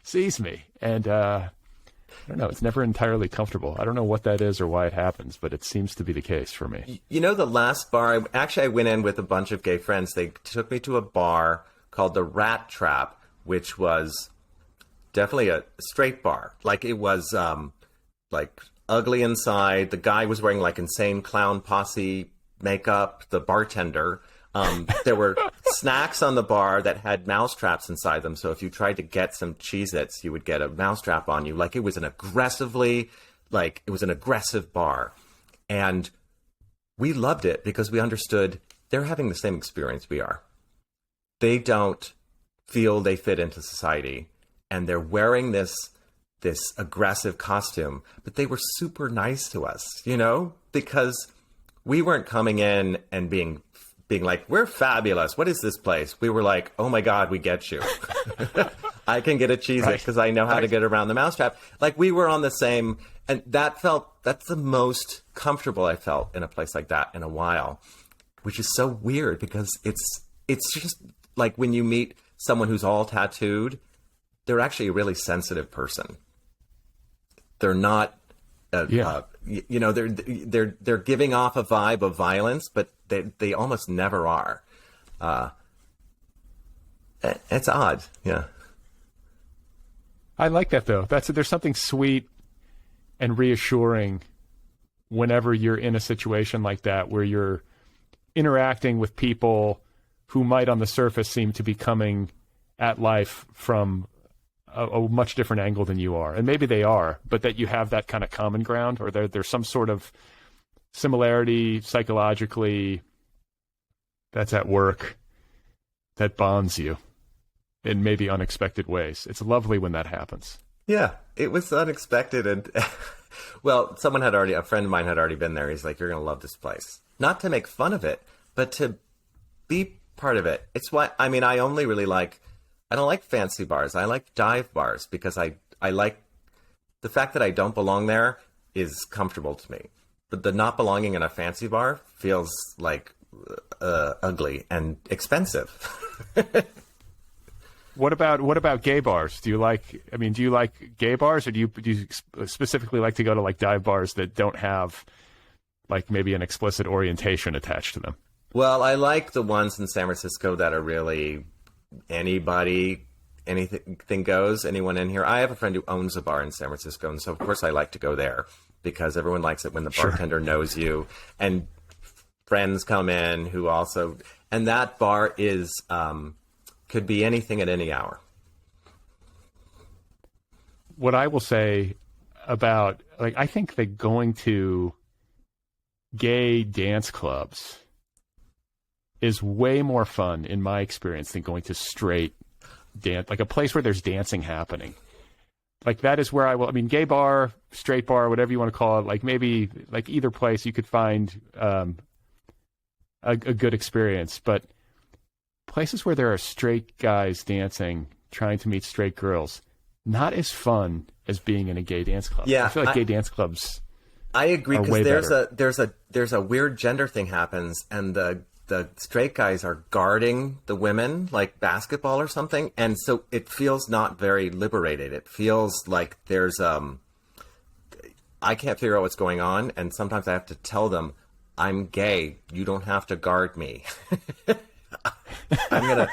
sees me, and I don't know. It's never entirely comfortable. I don't know what that is or why it happens, but it seems to be the case for me. The last bar, I went in with a bunch of gay friends. They took me to a bar called the Rat Trap, which was definitely a straight bar. Like it was like ugly inside. The guy was wearing like insane clown posse makeup, the bartender. There were snacks on the bar that had mouse traps inside them. So if you tried to get some Cheez-Its, you would get a mouse trap on you. Like it was an aggressive bar. And we loved it because we understood they're having the same experience we are. They don't feel they fit into society, and they're wearing this aggressive costume, but they were super nice to us, because we weren't coming in and being like, we're fabulous. What is this place? We were like, oh my God, we get you. I can get a Cheez-It because I know how to get around the mousetrap. Like we were on the same, and that's the most comfortable I felt in a place like that in a while, which is so weird because it's just like when you meet someone who's all tattooed, they're actually a really sensitive person. They're not, they're giving off a vibe of violence, but they almost never are. It's odd. Yeah. I like that though. There's something sweet and reassuring whenever you're in a situation like that, where you're interacting with people who might on the surface seem to be coming at life from a much different angle than you are. And maybe they are, but that you have that kind of common ground, or there's some sort of similarity psychologically that's at work that bonds you in maybe unexpected ways. It's lovely when that happens. Yeah, it was unexpected. And well, a friend of mine had already been there. He's like, you're going to love this place. Not to make fun of it, but to be part of it. It's why, I mean, I don't like fancy bars. I like dive bars because I like the fact that I don't belong there is comfortable to me. But the not belonging in a fancy bar feels like ugly and expensive. What about gay bars? Do you like gay bars, or do you specifically like to go to like dive bars that don't have like maybe an explicit orientation attached to them? Well, I like the ones in San Francisco that are really anything goes, anyone in here. I have a friend who owns a bar in San Francisco, and so of course I like to go there because everyone likes it when the bartender knows you, and friends come in who also, and that bar is could be anything at any hour. What I will say about, like, I think that going to gay dance clubs is way more fun in my experience than going to straight dance, like a place where there's dancing happening. Like that is where gay bar, straight bar, whatever you want to call it, like maybe like either place you could find a good experience. But places where there are straight guys dancing, trying to meet straight girls, not as fun as being in a gay dance club. Yeah, I feel like gay dance clubs. I agree, because there's a weird gender thing happens, and the straight guys are guarding the women like basketball or something, and so it feels not very liberated. It feels like there's I can't figure out what's going on, and sometimes I have to tell them, I'm gay, you don't have to guard me. I'm gonna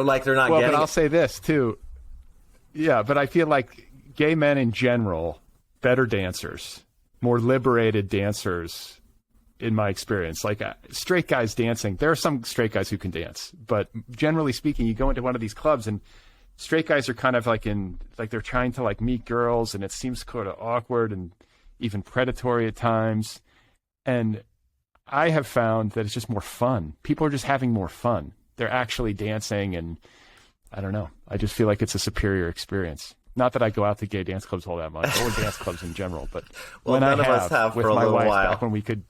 like they're not getting but I'll say this too. Yeah, but I feel like gay men in general, better dancers, more liberated dancers, in my experience. Like straight guys dancing, there are some straight guys who can dance, but generally speaking, you go into one of these clubs and straight guys are kind of like they're trying to like meet girls, and it seems kind of awkward and even predatory at times. And I have found that it's just more fun. People are just having more fun. They're actually dancing, and I don't know. I just feel like it's a superior experience. Not that I go out to gay dance clubs all that much, or dance clubs in general, but well, none of us have with for a my little wife while. back when we could.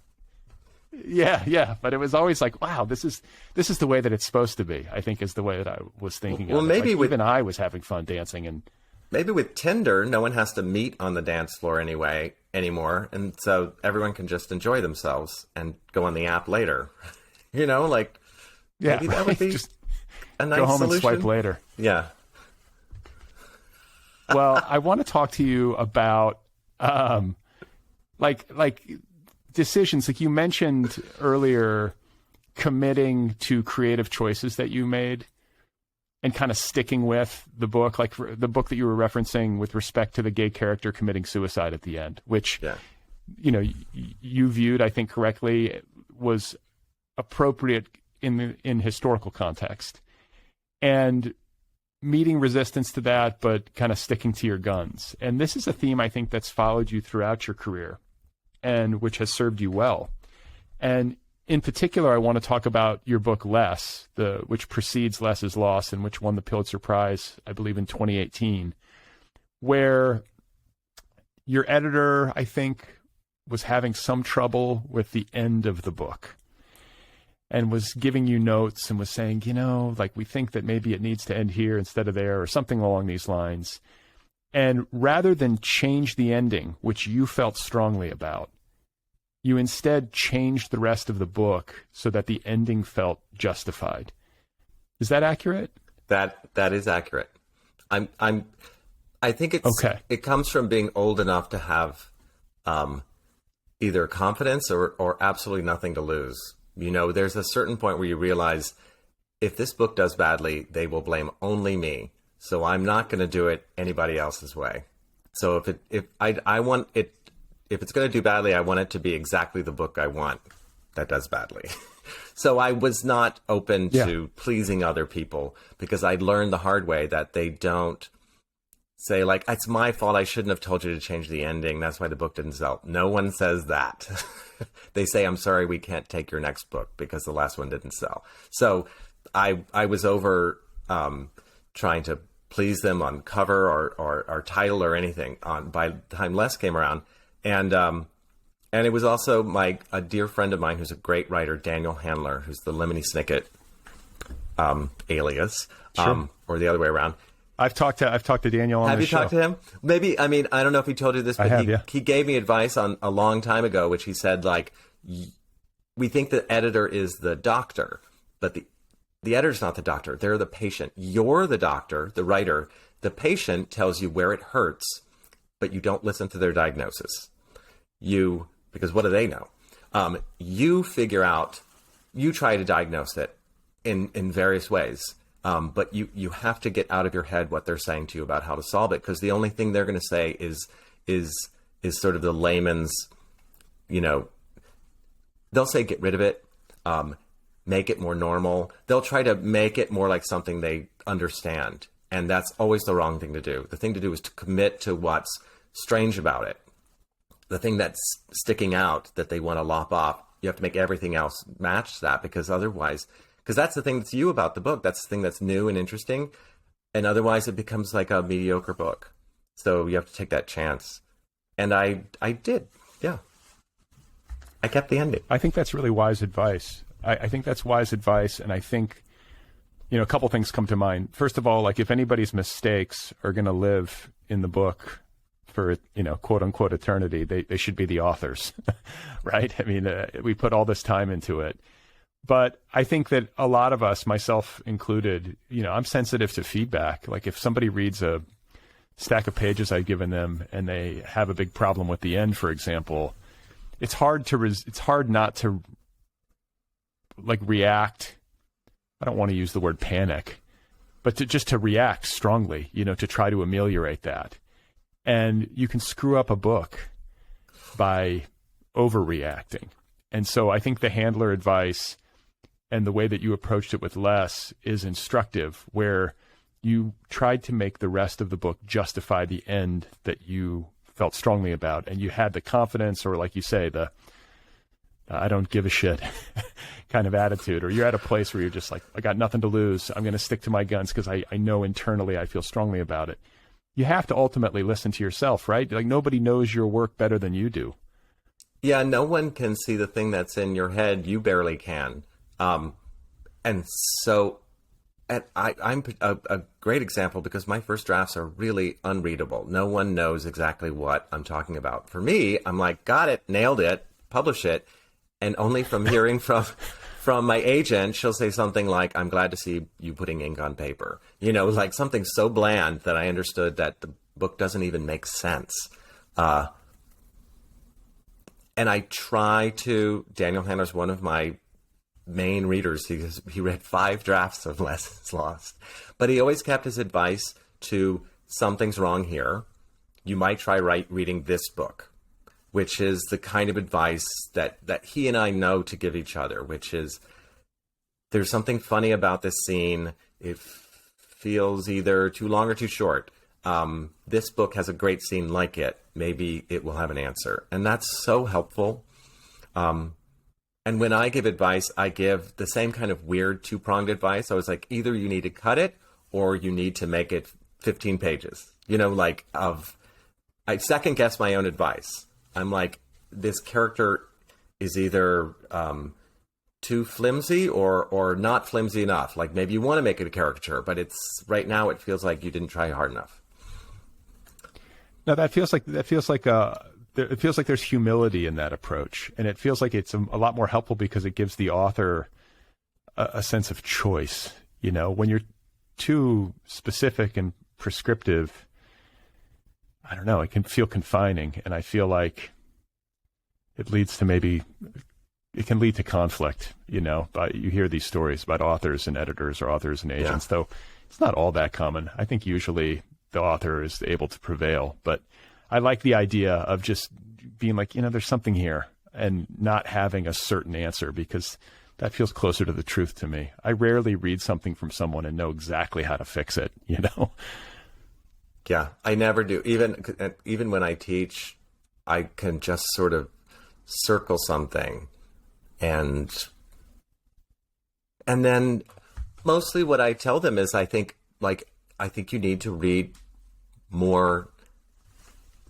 Yeah, but it was always like, wow, this is the way that it's supposed to be. I think is the way that I was thinking. Well, of it. maybe like, even I was having fun dancing, and maybe with Tinder, no one has to meet on the dance floor anymore, and so everyone can just enjoy themselves and go on the app later. Maybe that would be just a nice go home solution. and swipe later. Yeah. Well, I want to talk to you about like decisions. Like you mentioned earlier, committing to creative choices that you made and kind of sticking with the book, like the book that you were referencing with respect to the gay character committing suicide at the end, which, you viewed, I think correctly, was appropriate in historical context. And meeting resistance to that, but kind of sticking to your guns. And this is a theme I think that's followed you throughout your career and which has served you well. And in particular, I want to talk about your book, Less, which precedes Less is Lost and which won the Pulitzer Prize, I believe, in 2018, where your editor, I think, was having some trouble with the end of the book and was giving you notes and was saying, we think that maybe it needs to end here instead of there, or something along these lines. And rather than change the ending, which you felt strongly about, you instead changed the rest of the book so that the ending felt justified. Is that accurate? That is accurate. I think it's okay. It comes from being old enough to have either confidence or absolutely nothing to lose. There's a certain point where you realize if this book does badly, they will blame only me. So I'm not going to do it anybody else's way. So if it's going to do badly, I want it to be exactly the book I want that does badly. So I was not open to pleasing other people because I learned the hard way that they don't say like, it's my fault, I shouldn't have told you to change the ending, that's why the book didn't sell. No one says that. They say, I'm sorry, we can't take your next book because the last one didn't sell. So I was over trying to please them on cover or title or anything by the time Les came around. And it was also a dear friend of mine who's a great writer, Daniel Handler, who's the Lemony Snicket alias, Sure. Or the other way around. I've talked to Daniel on Have the you show. talked to him? Maybe, I mean, I don't know if he told you this, but he gave me advice on a long time ago, which he said, like, we think the editor is the doctor, but the editor's not the doctor. They're the patient. You're the doctor, the writer. The patient tells you where it hurts, but you don't listen to their diagnosis. Because what do they know? You figure out, you try to diagnose it in various ways. But you have to get out of your head what they're saying to you about how to solve it, because the only thing they're going to say is sort of the layman's, they'll say get rid of it, make it more normal. They'll try to make it more like something they understand, and that's always the wrong thing to do. The thing to do is to commit to what's strange about it. The thing that's sticking out that they want to lop off, you have to make everything else match that, because otherwise... Because that's the thing that's you about the book. That's the thing that's new and interesting. And otherwise it becomes like a mediocre book. So you have to take that chance. And I did. Yeah. I kept the ending. I think that's really wise advice. I think that's wise advice. And I think, a couple things come to mind. First of all, like if anybody's mistakes are going to live in the book for, quote unquote eternity, they should be the authors, right? I mean, we put all this time into it. But I think that a lot of us, myself included, I'm sensitive to feedback. Like if somebody reads a stack of pages I've given them and they have a big problem with the end, for example, it's hard not to like react. I don't want to use the word panic, but to react strongly, to try to ameliorate that. And you can screw up a book by overreacting. And so I think the Handler advice and the way that you approached it with Les is instructive, where you tried to make the rest of the book justify the end that you felt strongly about. And you had the confidence, or like you say, the I don't give a shit kind of attitude, or you're at a place where you're just like, I got nothing to lose. I'm going to stick to my guns because I know internally I feel strongly about it. You have to ultimately listen to yourself, right? Like nobody knows your work better than you do. Yeah, no one can see the thing that's in your head. You barely can. And so I'm a great example because my first drafts are really unreadable. No one knows exactly what I'm talking about. For me, I'm like, got it, nailed it, publish it. And only from hearing from my agent, she'll say something like, I'm glad to see you putting ink on paper. Like something so bland that I understood that the book doesn't even make sense. And I try to, Daniel Handler's one of my main readers. He read 5 drafts of Lessons Lost, but he always kept his advice to something's wrong here. You might try reading this book, which is the kind of advice that he and I know to give each other, which is there's something funny about this scene. It feels either too long or too short. This book has a great scene like it. Maybe it will have an answer. And that's so helpful. And when I give advice, I give the same kind of weird 2-pronged advice. I was like, either you need to cut it or you need to make it 15 pages. I second guess my own advice. I'm like, this character is either too flimsy or not flimsy enough. Like maybe you want to make it a caricature, but it's right now it feels like you didn't try hard enough. No, it feels like there's humility in that approach, and it feels like it's a lot more helpful because it gives the author a sense of choice. When you're too specific and prescriptive, I don't know, it can feel confining, and I feel like it can lead to conflict. But you hear these stories about authors and editors or authors and agents, though it's not all that common. I think usually the author is able to prevail, but I like the idea of just being like, there's something here, and not having a certain answer, because that feels closer to the truth to me. I rarely read something from someone and know exactly how to fix it, Yeah, I never do. Even when I teach, I can just sort of circle something, and then mostly what I tell them is I think you need to read more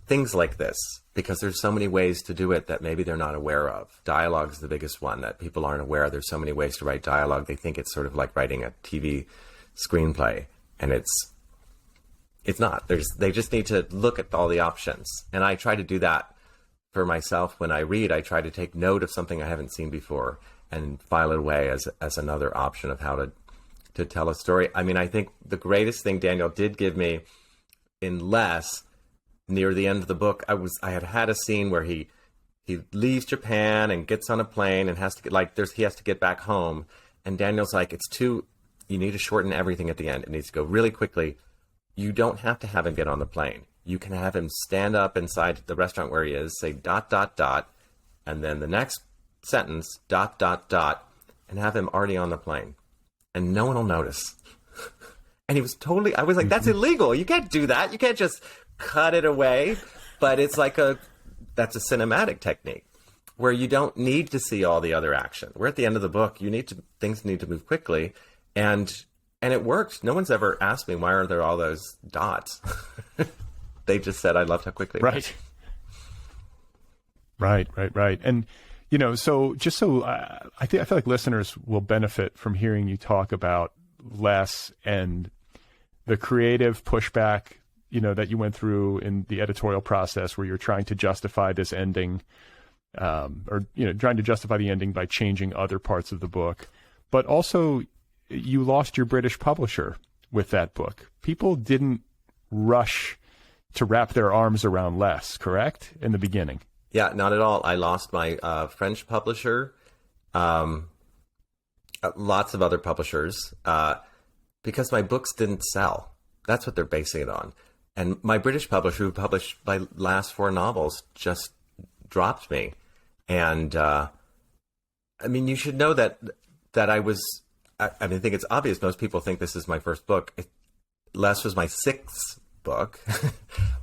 things like this, because there's so many ways to do it that maybe they're not aware of. Dialogue is the biggest one that people aren't aware of. There's so many ways to write dialogue. They think it's sort of like writing a TV screenplay, and it's not. They just need to look at all the options. And I try to do that for myself when I read. I try to take note of something I haven't seen before and file it away as another option of how to tell a story. I mean, I think the greatest thing Daniel did give me in Less, near the end of the book, I had a scene where he leaves Japan and gets on a plane and has to he has to get back home. And Daniel's like, you need to shorten everything at the end. It needs to go really quickly. You don't have to have him get on the plane. You can have him stand up inside the restaurant where he is, say ... and then the next sentence ... and have him already on the plane. And no one will notice. And he was I was like, that's illegal. You can't do that. You can't just cut it away. But it's like that's a cinematic technique where you don't need to see all the other action. We're at the end of the book. Things need to move quickly. And it worked. No one's ever asked me, why are there all those dots? They just said, I loved how quickly. Right. Right. And, so I feel like listeners will benefit from hearing you talk about Less and the creative pushback, that you went through in the editorial process where you're trying to justify this ending, trying to justify the ending by changing other parts of the book. But also, you lost your British publisher with that book. People didn't rush to wrap their arms around Less, correct? In the beginning. Yeah, not at all. I lost my French publisher, lots of other publishers, because my books didn't sell. That's what they're basing it on. And my British publisher, who published my last 4 novels, just dropped me. And you should know that I was. I think it's obvious. Most people think this is my first book. Less was my 6th book.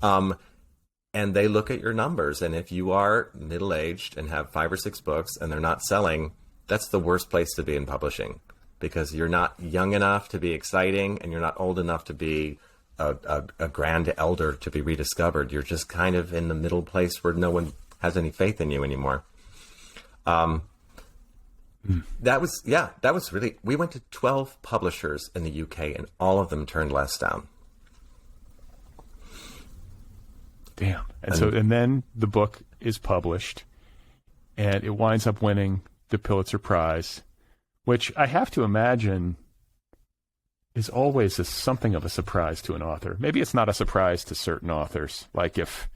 And they look at your numbers. And if you are middle-aged and have 5 or 6 books and they're not selling, that's the worst place to be in publishing, because you're not young enough to be exciting and you're not old enough to be a grand elder to be rediscovered. You're just kind of in the middle place where no one has any faith in you anymore. That was really, we went to 12 publishers in the UK and all of them turned Less down. Damn. And then the book is published and it winds up winning the Pulitzer Prize, which I have to imagine is always something of a surprise to an author. Maybe it's not a surprise to certain authors, like if,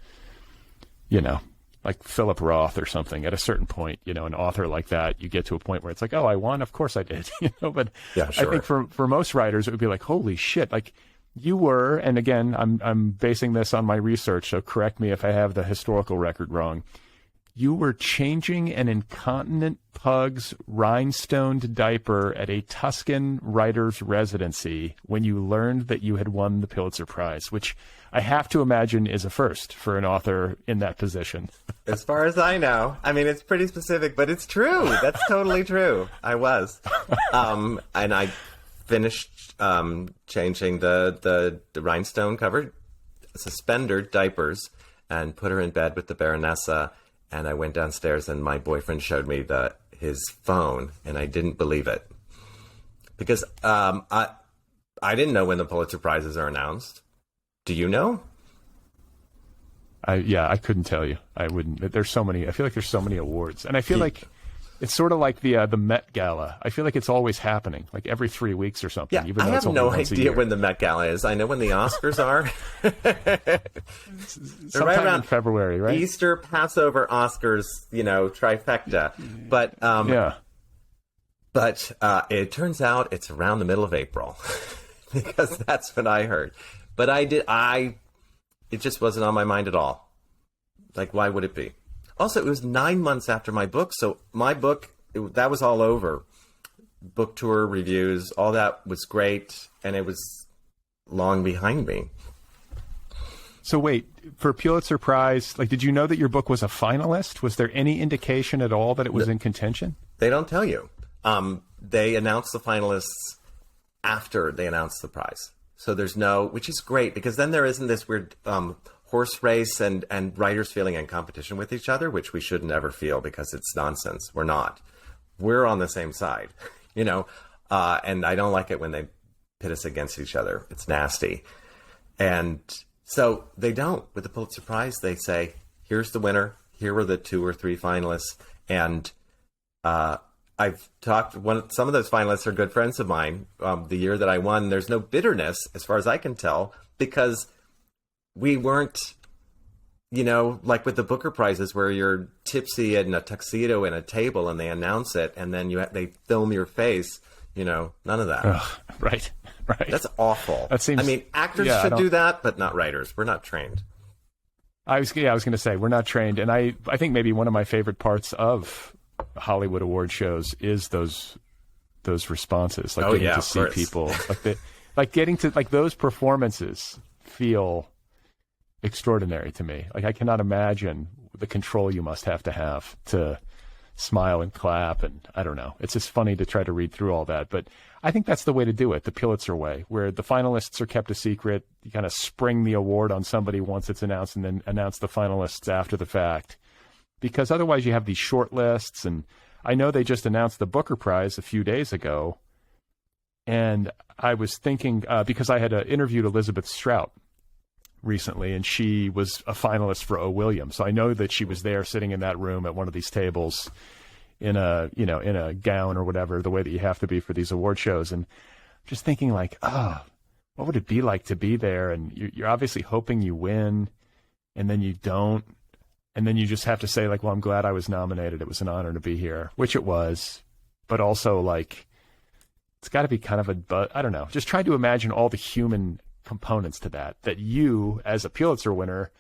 like Philip Roth or something. At a certain point, an author like that, you get to a point where it's like, oh, I won? Of course I did. But yeah, sure. I think for most writers, it would be like, holy shit, like you were, and again, I'm basing this on my research, so correct me if I have the historical record wrong. You were changing an incontinent pug's rhinestoned diaper at a Tuscan writer's residency when you learned that you had won the Pulitzer Prize, which I have to imagine is a first for an author in that position. As far as I know. I mean, it's pretty specific, but it's true. That's totally true. I was. And I finished changing the rhinestone covered suspender diapers and put her in bed with the Baronessa. And I went downstairs and my boyfriend showed me his phone, and I didn't believe it. Because I didn't know when the Pulitzer Prizes are announced. Do you know? I couldn't tell you. I wouldn't. There's so many. I feel like there's so many awards. And I feel like it's sort of like the Met Gala. I feel like it's always happening, like every 3 weeks or something. Yeah, even though I it's have only no idea when the Met Gala is. I know when the Oscars are. Sometime right around in February, right? Easter, Passover, Oscars, trifecta. But yeah. But it turns out it's around the middle of April, because that's what I heard. But it just wasn't on my mind at all. Like, why would it be? Also, it was 9 months after my book, so my book, that was all over. Book tour, reviews, all that was great, and it was long behind me. So wait, for Pulitzer Prize, like, did you know that your book was a finalist? Was there any indication at all that it was in contention? They don't tell you. They announce the finalists after they announce the prize. So there's no, which is great, because then there isn't this weird horse race and writers feeling in competition with each other, which we should never feel because it's nonsense. We're not. We're on the same side, you know, and I don't like it when they pit us against each other. It's nasty. And so they don't. With the Pulitzer Prize, they say, here's the winner. Here were the 2 or 3 finalists. And I've talked, some of those finalists are good friends of mine. The year that I won, there's no bitterness, as far as I can tell, because we weren't, you know, like with the Booker Prizes where you're tipsy in a tuxedo in a table and they announce it and then they film your face, you know, none of that. Ugh, right. That's awful. That seems, I mean, actors should do that, but not writers. We're not trained. I was going to say, we're not trained. And I think maybe one of my favorite parts of Hollywood award shows is those responses, like getting to see people, like getting to, like, those performances feel extraordinary to me. Like, I cannot imagine the control you must have to smile and clap, and I don't know. It's just funny to try to read through all that, but I think that's the way to do it, the Pulitzer way, where the finalists are kept a secret. You kind of spring the award on somebody once it's announced, and then announce the finalists after the fact. Because otherwise you have these short lists, and I know they just announced the Booker Prize a few days ago, and I was thinking, because I had interviewed Elizabeth Strout recently, and she was a finalist for O. Williams, so I know that she was there sitting in that room at one of these tables in a gown or whatever, the way that you have to be for these award shows, and just thinking like, what would it be like to be there? And you're obviously hoping you win, and then you don't. And then you just have to say, like, well, I'm glad I was nominated. It was an honor to be here, which it was. But also, like, it's got to be kind of I don't know, just trying to imagine all the human components to that you, as a Pulitzer winner,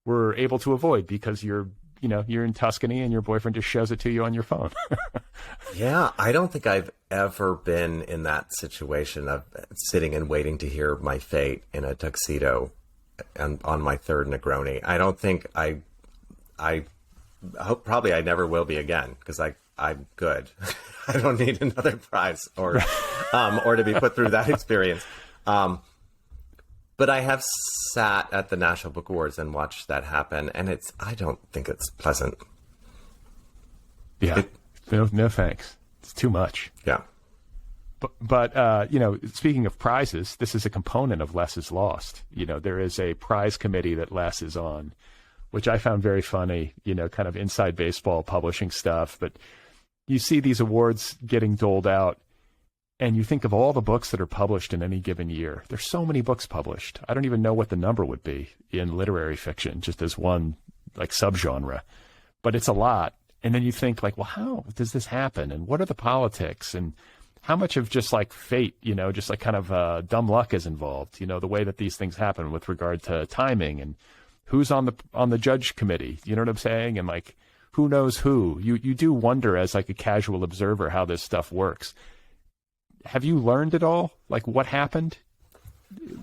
were able to avoid because you're in Tuscany and your boyfriend just shows it to you on your phone. Yeah, I don't think I've ever been in that situation of sitting and waiting to hear my fate in a tuxedo and on my 3rd Negroni. I don't think I hope probably I never will be again, because I'm good. I don't need another prize or to be put through that experience. But I have sat at the National Book Awards and watched that happen, and I don't think it's pleasant. Yeah. No thanks. It's too much. Yeah. But speaking of prizes, this is a component of Less is Lost. You know, there is a prize committee that Less is on, which I found very funny, kind of inside baseball publishing stuff. But you see these awards getting doled out, and you think of all the books that are published in any given year. There's so many books published. I don't even know what the number would be in literary fiction, just as one, like, subgenre. But it's a lot. And then you think, like, well, how does this happen? And what are the politics? And how much of just, like, fate, just like kind of dumb luck is involved, the way that these things happen with regard to timing and who's on the judge committee, you know what I'm saying? And, like, who knows who? You do wonder, as, like, a casual observer, how this stuff works. Have you learned it all? Like, what happened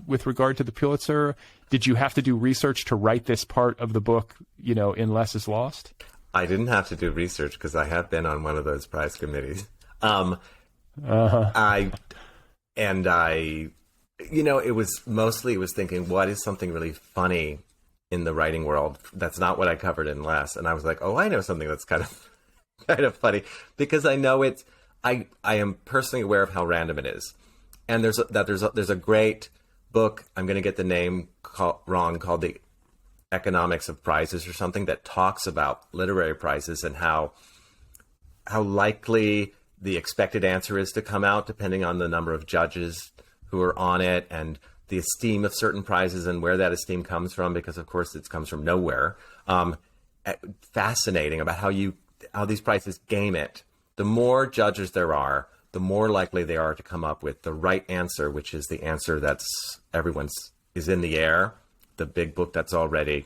with regard to the Pulitzer? Did you have to do research to write this part of the book, in Less is Lost? I didn't have to do research because I have been on one of those prize committees. It was thinking, what is something really funny in the writing world? That's not what I covered in Less. And I was like, oh, I know something that's kind of funny, because I know it's, I am personally aware of how random it is. And there's a great book, I'm going to get the name wrong, called The Economics of Prizes or something, that talks about literary prizes and how likely the expected answer is to come out depending on the number of judges who are on it, and the esteem of certain prizes and where that esteem comes from, because of course it comes from nowhere. Fascinating about how these prizes game it. The more judges there are, the more likely they are to come up with the right answer, which is the answer that's is in the air, the big book that's already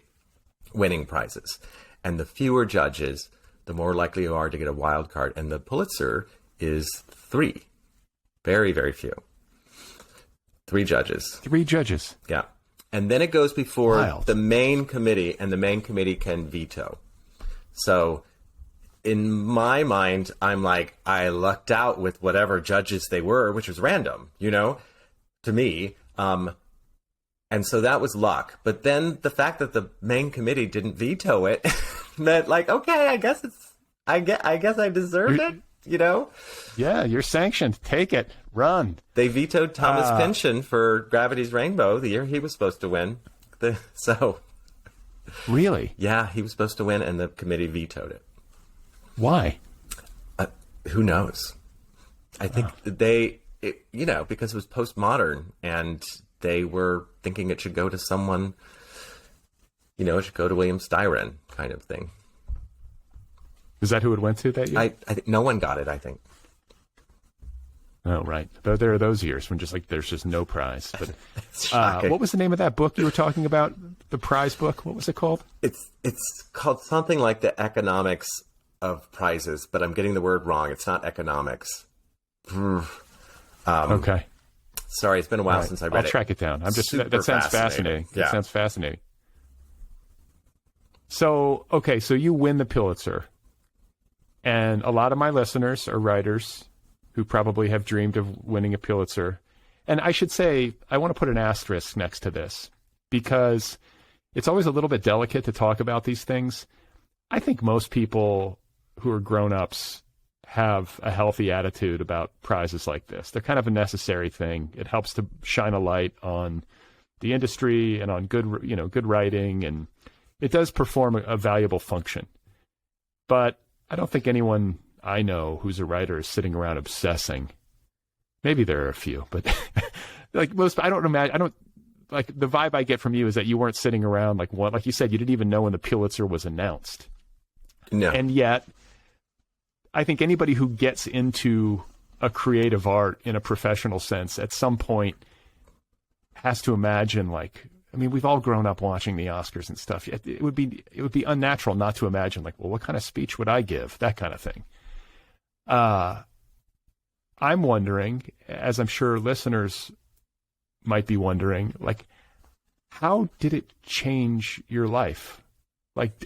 winning prizes. And the fewer judges, the more likely you are to get a wild card. And the Pulitzer is 3. Very, very few. 3 judges. 3 judges. Yeah. and then it goes before Wild. the main committee, and the main committee can veto. So in my mind, I'm like, I lucked out with whatever judges they were, which was random, to me. And so that was luck. But then the fact that the main committee didn't veto it meant like, okay, I guess I guess I deserved it, Yeah, you're sanctioned. Take it. Run. They vetoed Thomas Pynchon for Gravity's Rainbow the year he was supposed to win. Really? Yeah, he was supposed to win, and the committee vetoed it. Why? Who knows? I think because it was postmodern, and they were thinking it should go to someone, it should go to William Styron kind of thing. Is that who it went to that year? I think no one got it, I think. Oh, right. Though there are those years when there's just no prize. But what was the name of that book you were talking about? The prize book? What was it called? It's called something like The Economics of Prizes, but I'm getting the word wrong. It's not economics. Okay. Sorry, it's been a while since I read it. I'll track it down. That sounds fascinating. Yeah. That sounds fascinating. So you win the Pulitzer. And a lot of my listeners are writers who probably have dreamed of winning a Pulitzer. And I should say, I want to put an asterisk next to this because it's always a little bit delicate to talk about these things. I think most people who are grown-ups have a healthy attitude about prizes like this. They're kind of a necessary thing. It helps to shine a light on the industry and on good writing, and it does perform a valuable function. But I don't think anyone I know who's a writer is sitting around obsessing. Maybe there are a few, but like the vibe I get from you is that you weren't sitting around like you said, you didn't even know when the Pulitzer was announced. No. And yet, I think anybody who gets into a creative art in a professional sense at some point has to imagine we've all grown up watching the Oscars and stuff. It would be unnatural not to imagine what kind of speech would I give? That kind of thing. I'm wondering, as I'm sure listeners might be wondering, how did it change your life?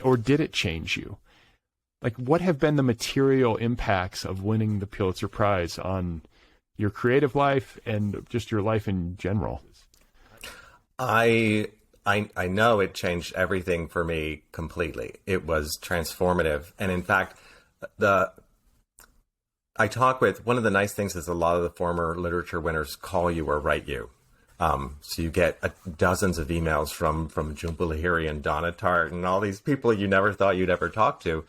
Or did it change you? What have been the material impacts of winning the Pulitzer Prize on your creative life and just your life in general? I know it changed everything for me completely. It was transformative. And in fact, I talk with, one of the nice things is a lot of the former literature winners call you or write you. So you get dozens of emails from Jhumpa Lahiri and Donna Tartt and all these people you never thought you'd ever talk to.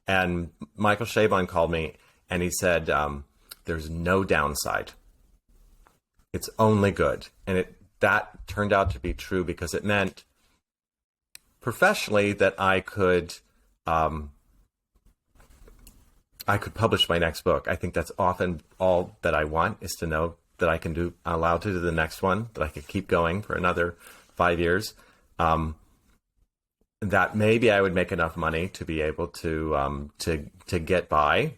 And Michael Chabon called me and he said, there's no downside. It's only good. And that turned out to be true because it meant professionally that I could publish my next book. I think that's often all that I want, is to know that I'm allowed to do the next one, that I could keep going for another 5 years. That maybe I would make enough money to be able to get by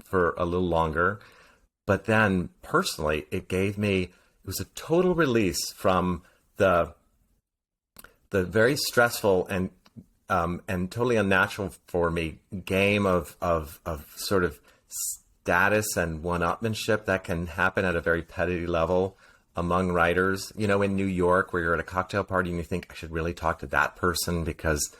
for a little longer. But then personally, it was a total release from the very stressful and totally unnatural for me game of sort of status and one-upmanship that can happen at a very petty level among writers. In New York, where you're at a cocktail party and you think, I should really talk to that person because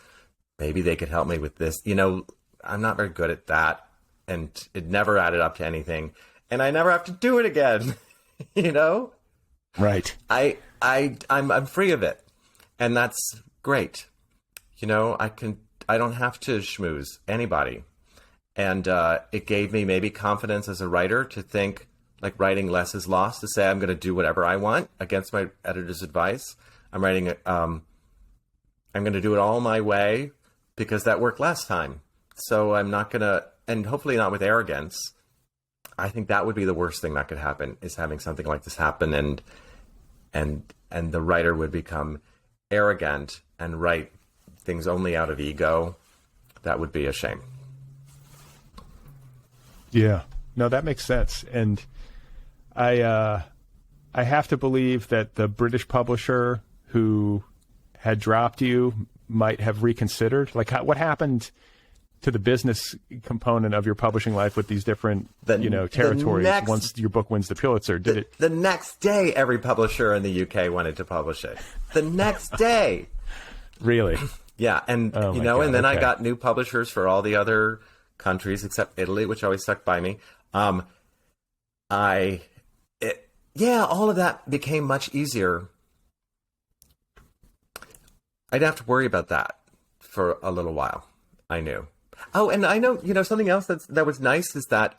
maybe they could help me with this. I'm not very good at that, and it never added up to anything, and I never have to do it again. Right. I'm free of it, and that's great. I don't have to schmooze anybody. And it gave me maybe confidence as a writer to think writing less is lost, to say I'm going to do whatever I want against my editor's advice. I'm going to do it all my way because that worked last time. So I'm not going to, and hopefully not with arrogance. I think that would be the worst thing that could happen, is having something like this happen and the writer would become arrogant and write things only out of ego. That would be a shame. Yeah, no, that makes sense. And I have to believe that the British publisher who had dropped you might have reconsidered? Like, what happened to the business component of your publishing life with these different, territories once your book wins the Pulitzer? The next day, every publisher in the UK wanted to publish it. The next day. Really? Yeah, and God, and then I got new publishers for all the other countries except Italy, which always stuck by me. All of that became much easier. I didn't have to worry about that for a little while. I knew. Oh, and I know, something else that was nice is that,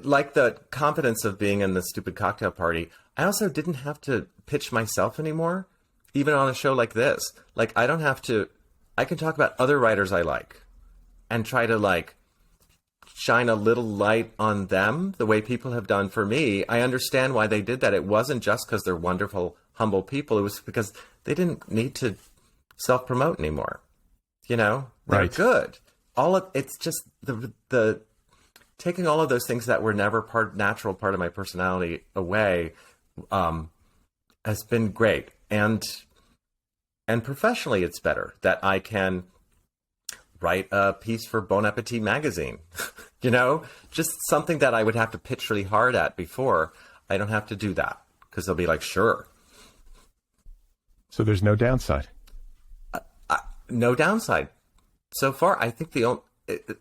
like the confidence of being in the stupid cocktail party, I also didn't have to pitch myself anymore, even on a show like this. Like, I can talk about other writers I like and try to, shine a little light on them the way people have done for me. I understand why they did that. It wasn't just because they're wonderful, humble people. It was because they didn't need to self-promote anymore. They're good. It's just the taking all of those things that were never natural part of my personality away has been great. And professionally, it's better that I can write a piece for Bon Appetit magazine. Just something that I would have to pitch really hard at before. I don't have to do that because they'll be like, sure. So there's no downside. No downside. So far, I think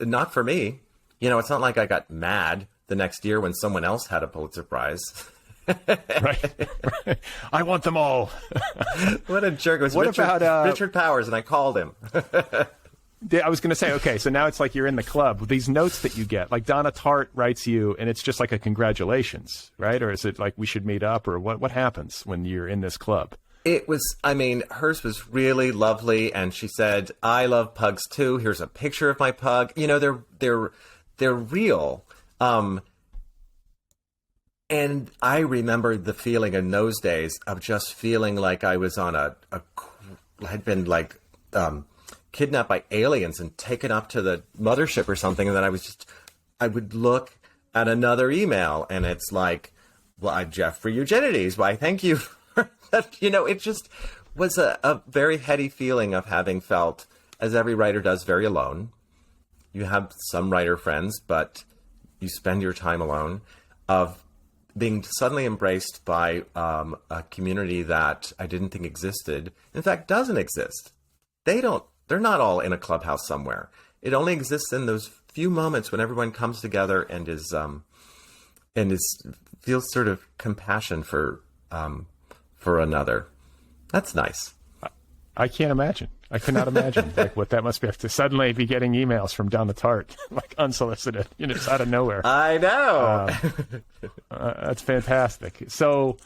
not for me. It's not like I got mad the next year when someone else had a Pulitzer Prize. Right. I want them all. What a jerk. It was Richard Powers, and I called him. I was going to say, okay, so now it's like you're in the club. These notes that you get, like Donna Tartt writes you, and it's just like a congratulations, right? Or is it like we should meet up, or what Happens when you're in this club? It was, hers was really lovely, and she said, I love pugs too. Here's a picture of my pug. They're real. And I remember the feeling in those days of just feeling like I was on had been kidnapped by aliens and taken up to the mothership or something. And then I would look at another email and it's like, well, I'm Jeffrey Eugenides. Why, thank you. It just was a very heady feeling of having felt, as every writer does, very alone. You have some writer friends, but you spend your time alone, of being suddenly embraced by a community that I didn't think existed. In fact, doesn't exist. They're not all in a clubhouse somewhere. It only exists in those few moments when everyone comes together and feels sort of compassion for another. That's nice. I can't imagine. I could not imagine what that must be to suddenly be getting emails from Donna Tartt, unsolicited, just out of nowhere. I know. That's fantastic. So,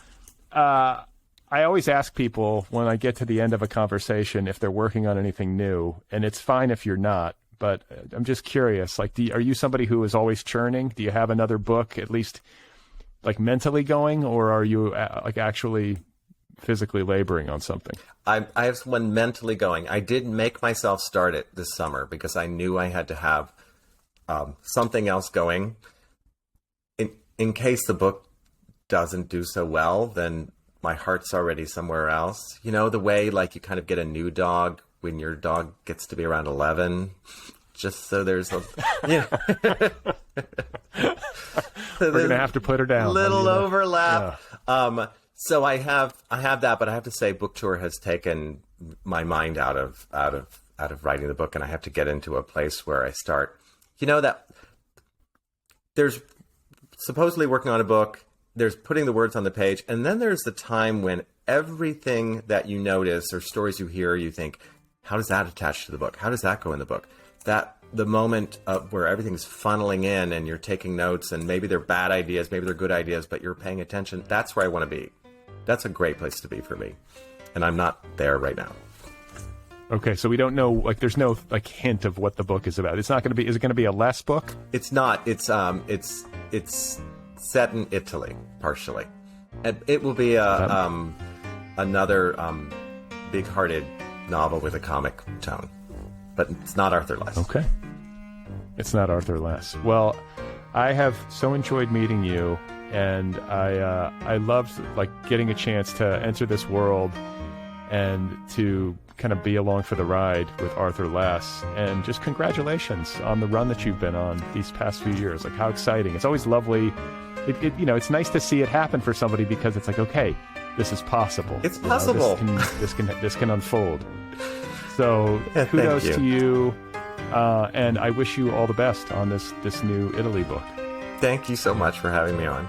I always ask people when I get to the end of a conversation if they're working on anything new, and it's fine if you're not, but I'm just curious, are you somebody who is always churning? Do you have another book at least mentally going, or are you actually physically laboring on something? I have one mentally going. I did make myself start it this summer because I knew I had to have something else going. In case the book doesn't do so well, then my heart's already somewhere else. The way you kind of get a new dog when your dog gets to be around 11, just so there's a, We're going to have to put her down. Little overlap. Yeah. So I have that, but I have to say book tour has taken my mind out of writing the book, and I have to get into a place where I start, that there's supposedly working on a book, there's putting the words on the page, and then there's the time when everything that you notice or stories you hear, you think, how does that attach to the book? How does that go in the book? That the moment of where everything's funneling in and you're taking notes, and maybe they're bad ideas, maybe they're good ideas, but you're paying attention. That's where I want to be. That's a great place to be for me. And I'm not there right now. Okay, so we don't know, there's no hint of what the book is about. It's not going to be, is it going to be a less book? It's not. It's set in Italy, partially. And it will be another big-hearted novel with a comic tone. But it's not Arthur Less. Okay. It's not Arthur Less. Well, I have so enjoyed meeting you, and I loved like getting a chance to enter this world and to kind of be along for the ride with Arthur Less. And just congratulations on the run that you've been on these past few years. Like, how exciting. It's always lovely. It's nice to see it happen for somebody, because it's like, okay, this is possible. It's possible. This can unfold. So kudos to you. And I wish you all the best on this new Italy book. Thank you so much for having me on.